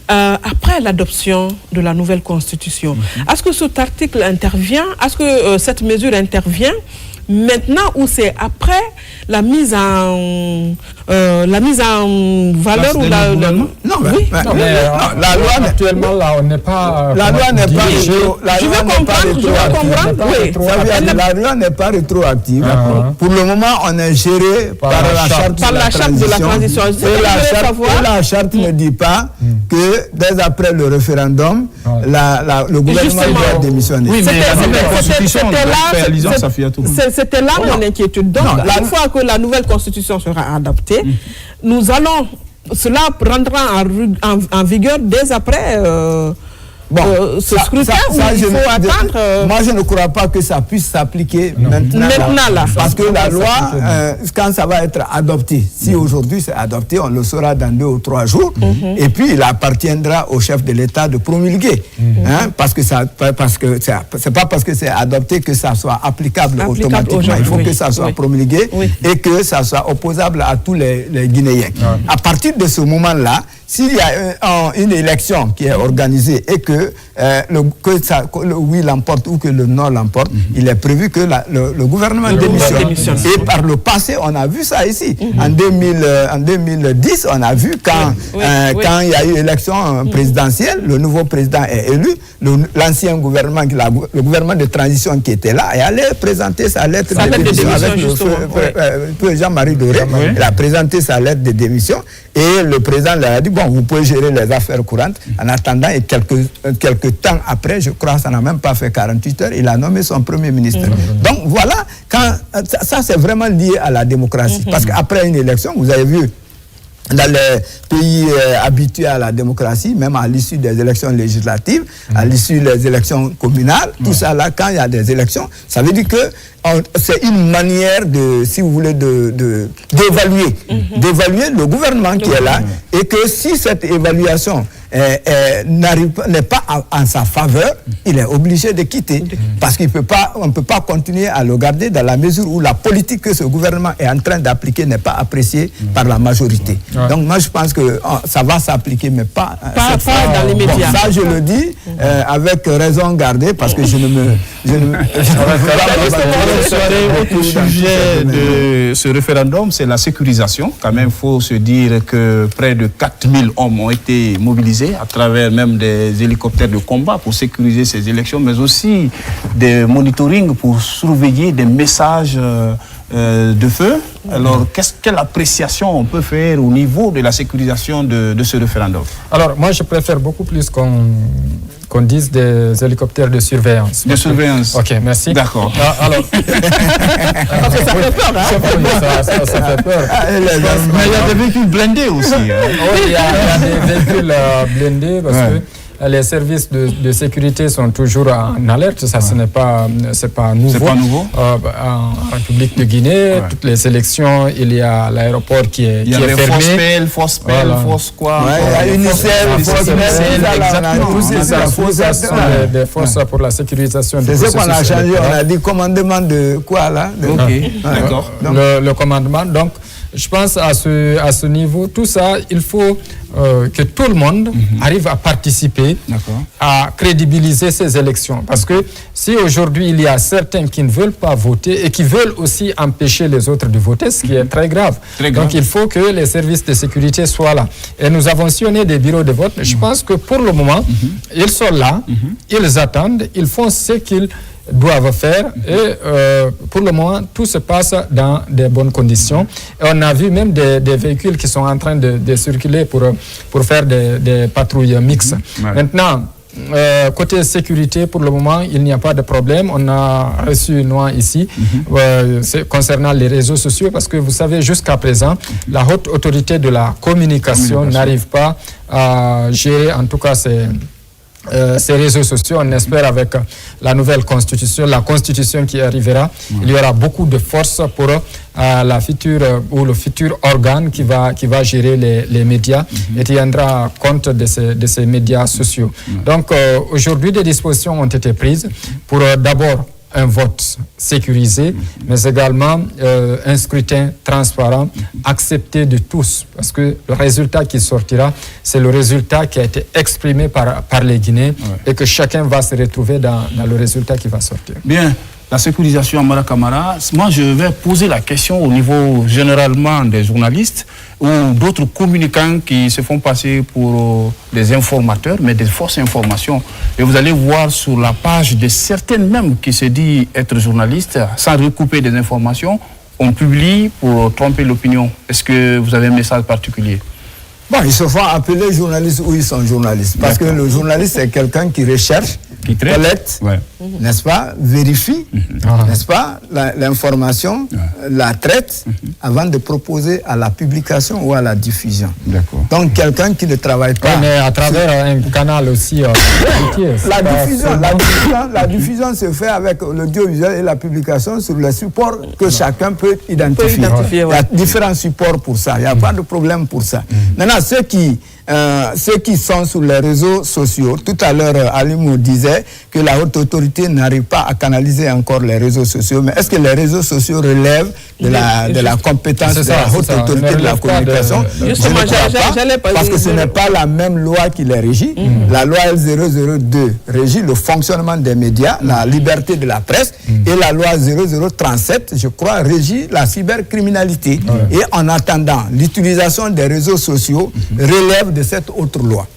après l'adoption de la nouvelle constitution. Est-ce que cet article intervient? Est-ce que cette mesure intervient maintenant ou c'est après la mise en valeur ou la loi actuellement là on n'est pas la loi n'est pas la loi n'est pas rétroactive. Pour le moment on est géré par la charte de la transition. Et la charte ne dit pas que dès après le référendum le gouvernement doit démissionner. Oui, mais c'était là mon inquiétude. Donc, une fois que la nouvelle constitution sera adoptée, cela rendra en vigueur dès après ce scrutin il faut attendre. Moi, je ne crois pas que ça puisse s'appliquer maintenant là. Parce que la loi, quand ça va être adopté, si aujourd'hui c'est adopté, on le saura dans 2 ou 3 jours. Et puis, il appartiendra au chef de l'État de promulguer. Parce que c'est pas parce que c'est adopté que ça soit applicable automatiquement. Il faut que ça soit promulgué et que ça soit opposable à tous les Guinéens. À partir de ce moment-là, s'il y a une élection qui est organisée et que le oui l'emporte ou que le non l'emporte, il est prévu que le gouvernement démissionne. Et par le passé, on a vu ça ici. En 2010, on a vu quand il y a eu élection présidentielle, le nouveau président est élu, l'ancien gouvernement, le gouvernement de transition qui était là, est allé présenter sa lettre de démission avec le président Jean-Marie Doré. Il a présenté sa lettre de démission et le président leur a dit, bon, vous pouvez gérer les affaires courantes. En attendant, et quelques temps après, je crois, ça n'a même pas fait 48 heures, il a nommé son premier ministre. Donc voilà, ça c'est vraiment lié à la démocratie. Parce qu'après une élection, vous avez vu, dans les pays habitués à la démocratie, même à l'issue des élections législatives, à l'issue des élections communales, tout ça là, quand il y a des élections, ça veut dire que c'est une manière de, si vous voulez, d'évaluer le gouvernement qui est là, et que si cette évaluation n'est pas en sa faveur, il est obligé de quitter. Parce qu'on ne peut pas continuer à le garder dans la mesure où la politique que ce gouvernement est en train d'appliquer n'est pas appréciée par la majorité. Donc moi je pense que ça va s'appliquer, mais pas dans les médias. Ça je le dis avec raison gardée, parce que je ne me Autre sujet de ce référendum, c'est la sécurisation. Quand même, il faut se dire que près de 4000 hommes ont été mobilisés à travers même des hélicoptères de combat pour sécuriser ces élections, mais aussi des monitoring pour surveiller des messages de feu. Alors, quelle appréciation on peut faire au niveau de la sécurisation de ce référendum? Alors, moi, je préfère beaucoup plus qu'on dise des hélicoptères de surveillance. De surveillance. Ok, merci. D'accord. Alors, ça fait peur, hein? Ça fait peur. Mais il y a des véhicules blindés aussi. Oui, il y a des véhicules blindés parce que les services de sécurité sont toujours en alerte. Ça, ce n'est pas nouveau. C'est pas nouveau. En République de Guinée, toutes les élections, il y a l'aéroport qui est fermé. Force quoi? Il y a UNICEF, Force des forces pour la sécurisation. C'est ce qu'on a changé. On a dit commandement de quoi là? D'accord. Le commandement. Donc, je pense à ce niveau, tout ça, il faut que tout le monde arrive à participer, à crédibiliser ces élections. Parce que si aujourd'hui il y a certains qui ne veulent pas voter et qui veulent aussi empêcher les autres de voter, ce qui est très grave. Donc il faut que les services de sécurité soient là. Et nous avons sillonné des bureaux de vote. Je pense que pour le moment, ils sont là, ils attendent, ils font ce qu'ils doivent faire et pour le moment tout se passe dans des bonnes conditions et on a vu même des véhicules qui sont en train de circuler pour faire des patrouilles mixtes. Maintenant, côté sécurité, pour le moment, il n'y a pas de problème. On a reçu Noa ici concernant les réseaux sociaux parce que vous savez, jusqu'à présent, la haute autorité de la communication n'arrive pas à gérer en tout cas ces réseaux sociaux. On espère avec la nouvelle constitution, la constitution qui arrivera, il y aura beaucoup de force pour la future ou le futur organe qui va gérer les médias et tiendra compte de ces médias sociaux. Donc aujourd'hui, des dispositions ont été prises pour d'abord un vote sécurisé, mais également un scrutin transparent, accepté de tous, parce que le résultat qui sortira, c'est le résultat qui a été exprimé par les Guinéens et que chacun va se retrouver dans le résultat qui va sortir. Bien. La sécurisation Amara Camara, moi je vais poser la question au niveau généralement des journalistes ou d'autres communicants qui se font passer pour des informateurs, mais des fausses informations. Et vous allez voir sur la page de certaines même qui se disent être journalistes, sans recouper des informations, on publie pour tromper l'opinion. Est-ce que vous avez un message particulier? Bon, ils se font appeler journalistes ou ils sont journalistes. Parce que le journaliste, c'est quelqu'un qui recherche, qui collecte, n'est-ce pas, vérifie, n'est-ce pas, l'information, la traite, avant de proposer à la publication ou à la diffusion. Donc, quelqu'un qui ne travaille pas... Oui, mais à travers un canal aussi... la diffusion se fait avec l'audiovisuel et la publication sur les supports que chacun peut identifier. Il y a différents supports pour ça, il n'y a pas de problème pour ça. Maintenant, ceux qui ceux qui sont sur les réseaux sociaux, tout à l'heure, Alimou disait que la haute autorité n'arrive pas à canaliser encore les réseaux sociaux. Mais est-ce que les réseaux sociaux relèvent de la compétence de la haute autorité de la communication? Je ne crois pas, parce que ce n'est pas la même loi qui les régit. La loi L002 régit le fonctionnement des médias, la liberté de la presse, et la loi 0037, je crois, régit la cybercriminalité. Et en attendant, l'utilisation des réseaux sociaux relève de cette autre loi.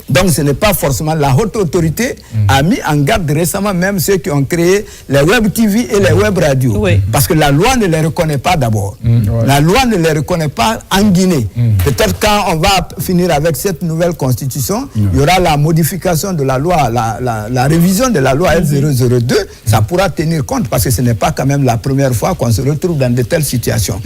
Donc ce n'est pas forcément la haute autorité a mis en garde récemment même ceux qui ont créé les web TV et les web radios. Parce que la loi ne les reconnaît pas d'abord. La loi ne les reconnaît pas en Guinée. Peut-être quand on va finir avec cette nouvelle constitution, il y aura la modification de la loi, la révision de la loi L002, ça pourra tenir compte parce que ce n'est pas quand même la première fois qu'on se retrouve dans de telles situations.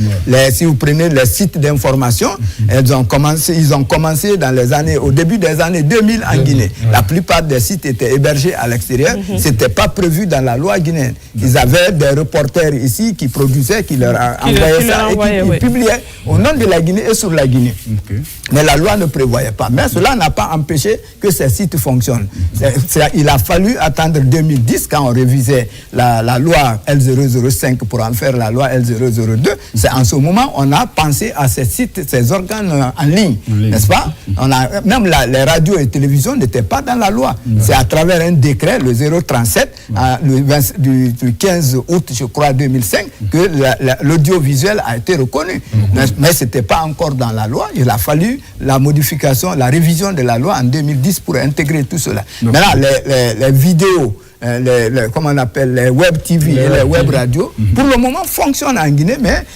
Si vous prenez les sites d'information, ils ont commencé dans les années, au début des années 2000 en Guinée. La plupart des sites étaient hébergés à l'extérieur. Ce n'était pas prévu dans la loi guinéenne. Ils avaient des reporters ici qui produisaient, qui leur envoyaient ça et qui publiaient au nom de la Guinée et sur la Guinée. Mais la loi ne prévoyait pas. Mais cela n'a pas empêché que ces sites fonctionnent. Il a fallu attendre 2010 quand on révisait la loi L005 pour en faire la loi L002. C'est en ce moment on a pensé à ces sites, ces organes en ligne, n'est-ce pas? Même les radios et télévisions n'étaient pas dans la loi. C'est à travers un décret, le 037, du 15 août, je crois, 2005, que l'audiovisuel a été reconnu. Mais ce n'était pas encore dans la loi. Il a fallu la modification, la révision de la loi en 2010 pour intégrer tout cela. Maintenant, les vidéos, comment on appelle, les web TV et les web radios, pour le moment fonctionnent en Guinée, mais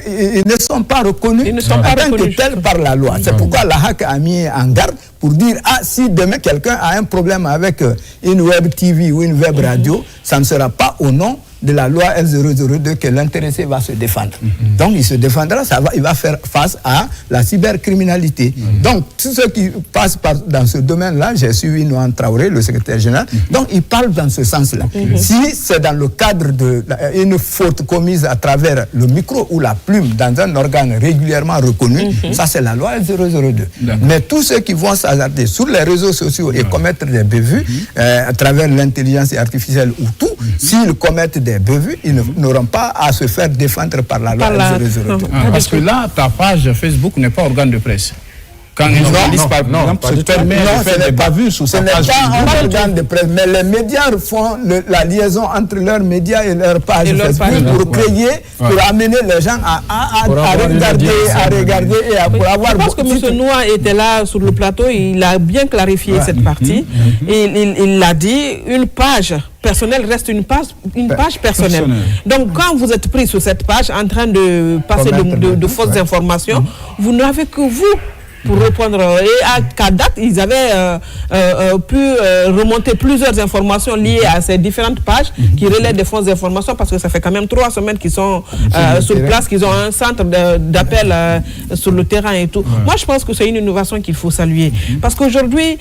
ils ne sont pas reconnus en tant que tels par la loi. C'est pourquoi la HAC a mis en garde pour dire, si demain quelqu'un a un problème avec une web TV ou une web radio, ça ne sera pas au nom de la loi L002 que l'intéressé va se défendre. Donc il se défendra, il va faire face à la cybercriminalité. Donc tous ceux qui passent dans ce domaine-là, j'ai suivi Noam Traoré, le secrétaire général, donc il parle dans ce sens-là. Si c'est dans le cadre d'une faute commise à travers le micro ou la plume dans un organe régulièrement reconnu, ça c'est la loi L002. Mais tous ceux qui vont s'hasarder sur les réseaux sociaux et commettre des bévues à travers l'intelligence artificielle ou tout, s'ils commettent des bévues, ils n'auront pas à se faire défendre par la loi L002. Parce que là, ta page Facebook n'est pas organe de presse. Quand un journaliste, par exemple, se permet de faire des bavures sur sa page Facebook. Ce n'est pas un organe de presse, mais les médias font la liaison entre leurs médias et leur page Facebook pour créer, pour amener les gens à regarder et pour avoir... Je pense que M. Noa était là sur le plateau, il a bien clarifié cette partie. Il l'a dit, une page personnelle reste une page personnelle. Donc quand vous êtes pris sur cette page en train de passer de fausses informations, vous n'avez que vous pour répondre. Et qu'à date, ils avaient pu remonter plusieurs informations liées à ces différentes pages qui relaient des fausses informations, parce que ça fait quand même 3 semaines qu'ils sont sur place, qu'ils ont un centre d'appel sur le terrain et tout. Moi, je pense que c'est une innovation qu'il faut saluer. Parce qu'aujourd'hui,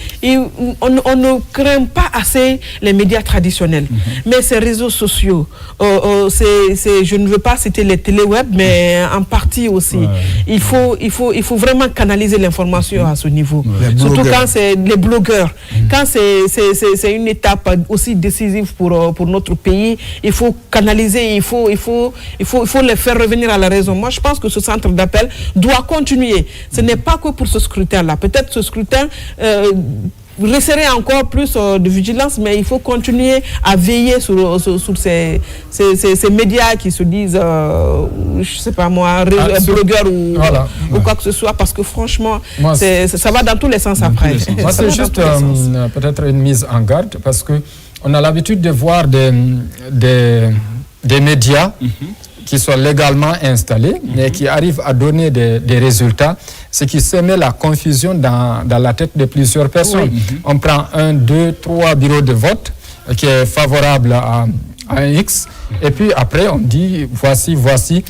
on ne craint pas assez les médias traditionnels. Mais ces réseaux sociaux, je ne veux pas citer les téléweb, mais en partie aussi. Il faut vraiment canaliser l'information à ce niveau. Surtout quand c'est les blogueurs. Quand c'est une étape aussi décisive pour notre pays, il faut canaliser, il faut les faire revenir à la raison. Moi, je pense que ce centre d'appel doit continuer. Ce n'est pas que pour ce scrutin-là. Peut-être ce scrutin... resserrer encore plus de vigilance, mais il faut continuer à veiller sur ces médias qui se disent, je sais pas moi, blogueurs ou quoi que ce soit, parce que franchement, ça va dans tous les sens après. Moi, c'est juste peut-être une mise en garde, parce qu'on a l'habitude de voir des médias qui sont légalement installés, mais qui arrivent à donner des résultats, ce qui se met la confusion dans la tête de plusieurs personnes. On prend 1, 2, 3 bureaux de vote qui est favorable à un X, et puis après on dit voici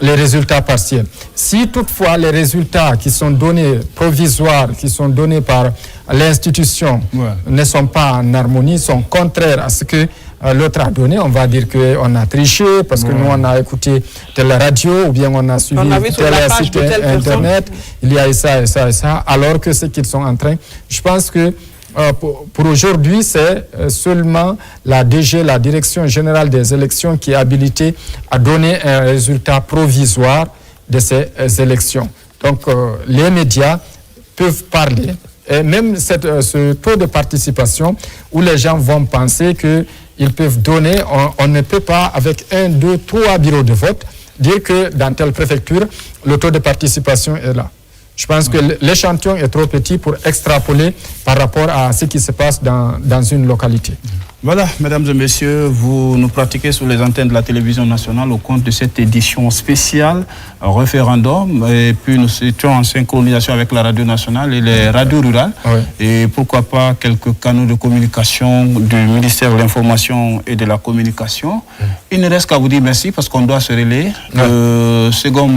les résultats partiels. Si toutefois les résultats qui sont donnés provisoires, qui sont donnés par l'institution ne sont pas en harmonie, sont contraires à ce que l'autre a donné, on va dire qu'on a triché parce que nous, on a écouté telle radio ou bien on a suivi tel site internet. Il y a ça et ça et ça, alors que ce qu'ils sont en train... Je pense que pour aujourd'hui, c'est seulement la DG, la Direction Générale des Élections, qui est habilitée à donner un résultat provisoire de ces élections. Donc, les médias peuvent parler. Et même ce taux de participation où les gens vont penser qu'ils peuvent donner, on ne peut pas, avec 1, 2, 3 bureaux de vote, dire que dans telle préfecture, le taux de participation est là. Je pense que l'échantillon est trop petit pour extrapoler par rapport à ce qui se passe dans une localité. Voilà, mesdames et messieurs, vous nous pratiquez sur les antennes de la télévision nationale au compte de cette édition spéciale référendum. Et puis nous étions en synchronisation avec la radio nationale et les radios rurales. Oui. Et pourquoi pas quelques canaux de communication du ministère de l'Information et de la Communication. Oui. Il ne reste qu'à vous dire merci parce qu'on doit se relayer. Le second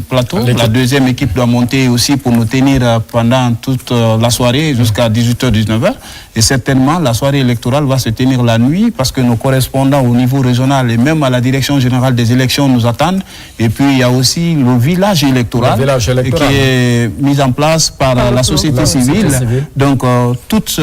plateau, la deuxième équipe doit monter aussi pour nous tenir pendant toute la soirée jusqu'à 18h-19h. Et certainement, la soirée électorale va se tenir la nuit parce que nos correspondants au niveau régional et même à la Direction Générale des Élections nous attendent. Et puis, il y a aussi le village électoral, qui est mis en place par la société civile. Donc, toutes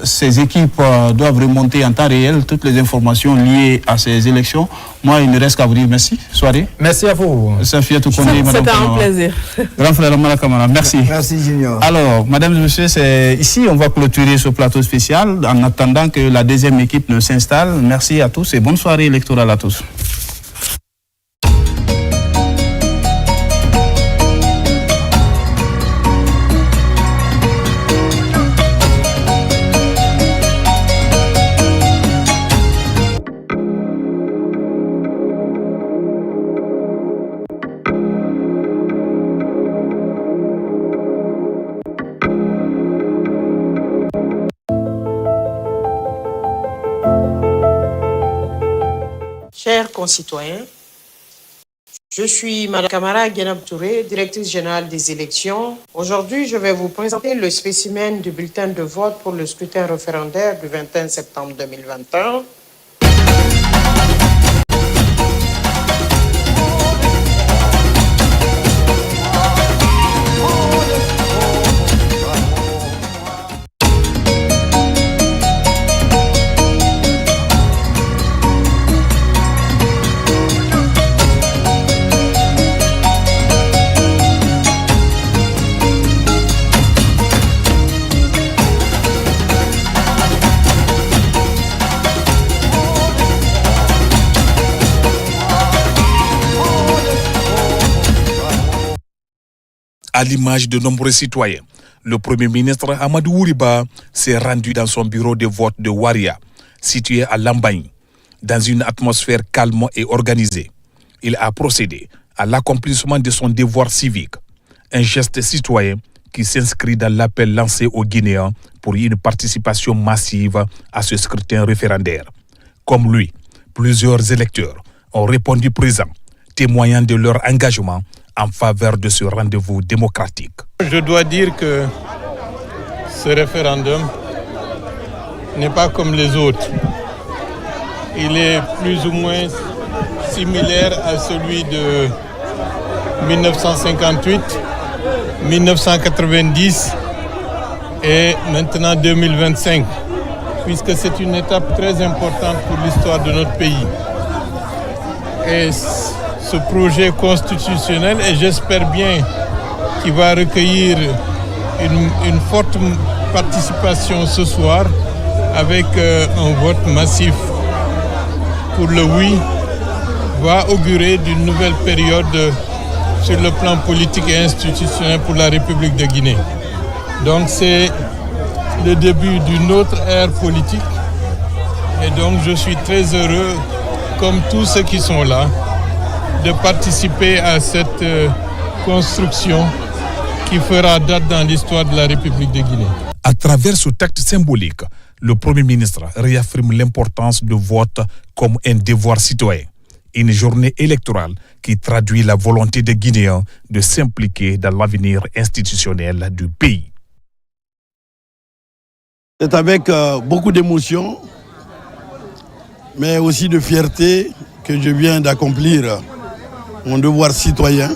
ces équipes doivent remonter en temps réel toutes les informations liées à ces élections. Moi, il ne reste qu'à vous dire merci. Soirée. Merci à vous. C'était un plaisir. Grand frère Mala Kamara, merci. Merci, Junior. Alors, mesdames et messieurs, c'est ici on va clôturer ce plateau spécial en attendant que la deuxième équipe ne s'installe. Merci à tous et bonne soirée électorale à tous. Chers concitoyens, je suis Mme Kamara Ghenab Touré, directrice générale des élections. Aujourd'hui, je vais vous présenter le spécimen du bulletin de vote pour le scrutin référendaire du 21 septembre 2021. À l'image de nombreux citoyens, le Premier ministre Amadou Ouriba s'est rendu dans son bureau de vote de Waria, situé à Lambagne, dans une atmosphère calme et organisée. Il a procédé à l'accomplissement de son devoir civique, un geste citoyen qui s'inscrit dans l'appel lancé aux Guinéens pour une participation massive à ce scrutin référendaire. Comme lui, plusieurs électeurs ont répondu présents, témoignant de leur engagement en faveur de ce rendez-vous démocratique. Je dois dire que ce référendum n'est pas comme les autres. Il est plus ou moins similaire à celui de 1958, 1990 et maintenant 2025, puisque c'est une étape très importante pour l'histoire de notre pays. Et ce projet constitutionnel, et j'espère bien qu'il va recueillir une forte participation ce soir avec un vote massif pour le oui, va augurer d'une nouvelle période sur le plan politique et institutionnel pour la République de Guinée. Donc c'est le début d'une autre ère politique et donc je suis très heureux, comme tous ceux qui sont là, de participer à cette construction qui fera date dans l'histoire de la République de Guinée. À travers ce acte symbolique, le Premier ministre réaffirme l'importance du vote comme un devoir citoyen. Une journée électorale qui traduit la volonté des Guinéens de s'impliquer dans l'avenir institutionnel du pays. C'est avec beaucoup d'émotion mais aussi de fierté que je viens d'accomplir mon devoir citoyen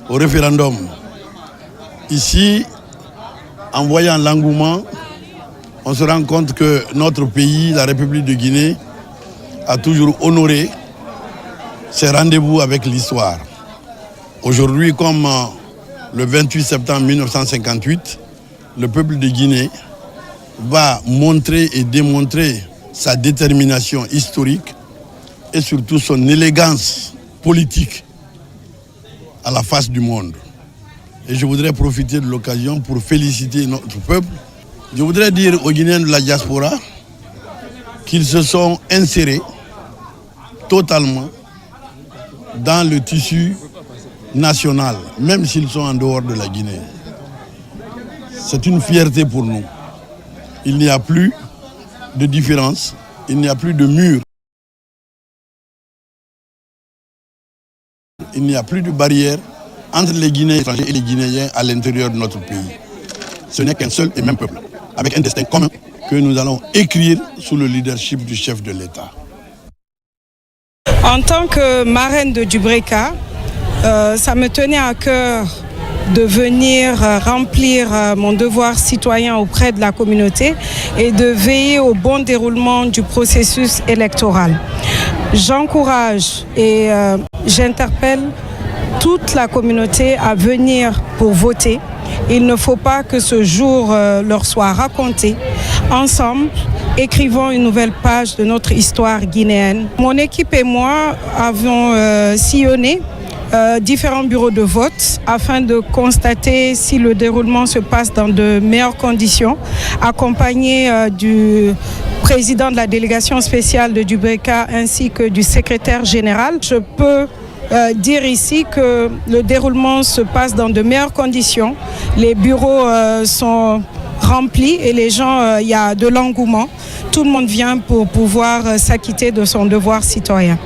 au référendum. Ici, en voyant l'engouement, on se rend compte que notre pays, la République de Guinée, a toujours honoré ses rendez-vous avec l'histoire. Aujourd'hui, comme le 28 septembre 1958, le peuple de Guinée va montrer et démontrer sa détermination historique et surtout son élégance politique à la face du monde. Et je voudrais profiter de l'occasion pour féliciter notre peuple. Je voudrais dire aux Guinéens de la diaspora qu'ils se sont insérés totalement dans le tissu national, même s'ils sont en dehors de la Guinée. C'est une fierté pour nous. Il n'y a plus de différence, il n'y a plus de mur. Il n'y a plus de barrière entre les Guinéens étrangers et les Guinéens à l'intérieur de notre pays. Ce n'est qu'un seul et même peuple, avec un destin commun que nous allons écrire sous le leadership du chef de l'État. En tant que marraine de Dubreka, ça me tenait à cœur de venir remplir mon devoir citoyen auprès de la communauté et de veiller au bon déroulement du processus électoral. J'encourage et j'interpelle toute la communauté à venir pour voter. Il ne faut pas que ce jour leur soit raconté. Ensemble, écrivons une nouvelle page de notre histoire guinéenne. Mon équipe et moi avons sillonné différents bureaux de vote afin de constater si le déroulement se passe dans de meilleures conditions, accompagné du président de la délégation spéciale de Dubreka ainsi que du secrétaire général. Je peux dire ici que le déroulement se passe dans de meilleures conditions. Les bureaux sont remplis et les gens, il y a de l'engouement. Tout le monde vient pour pouvoir s'acquitter de son devoir citoyen.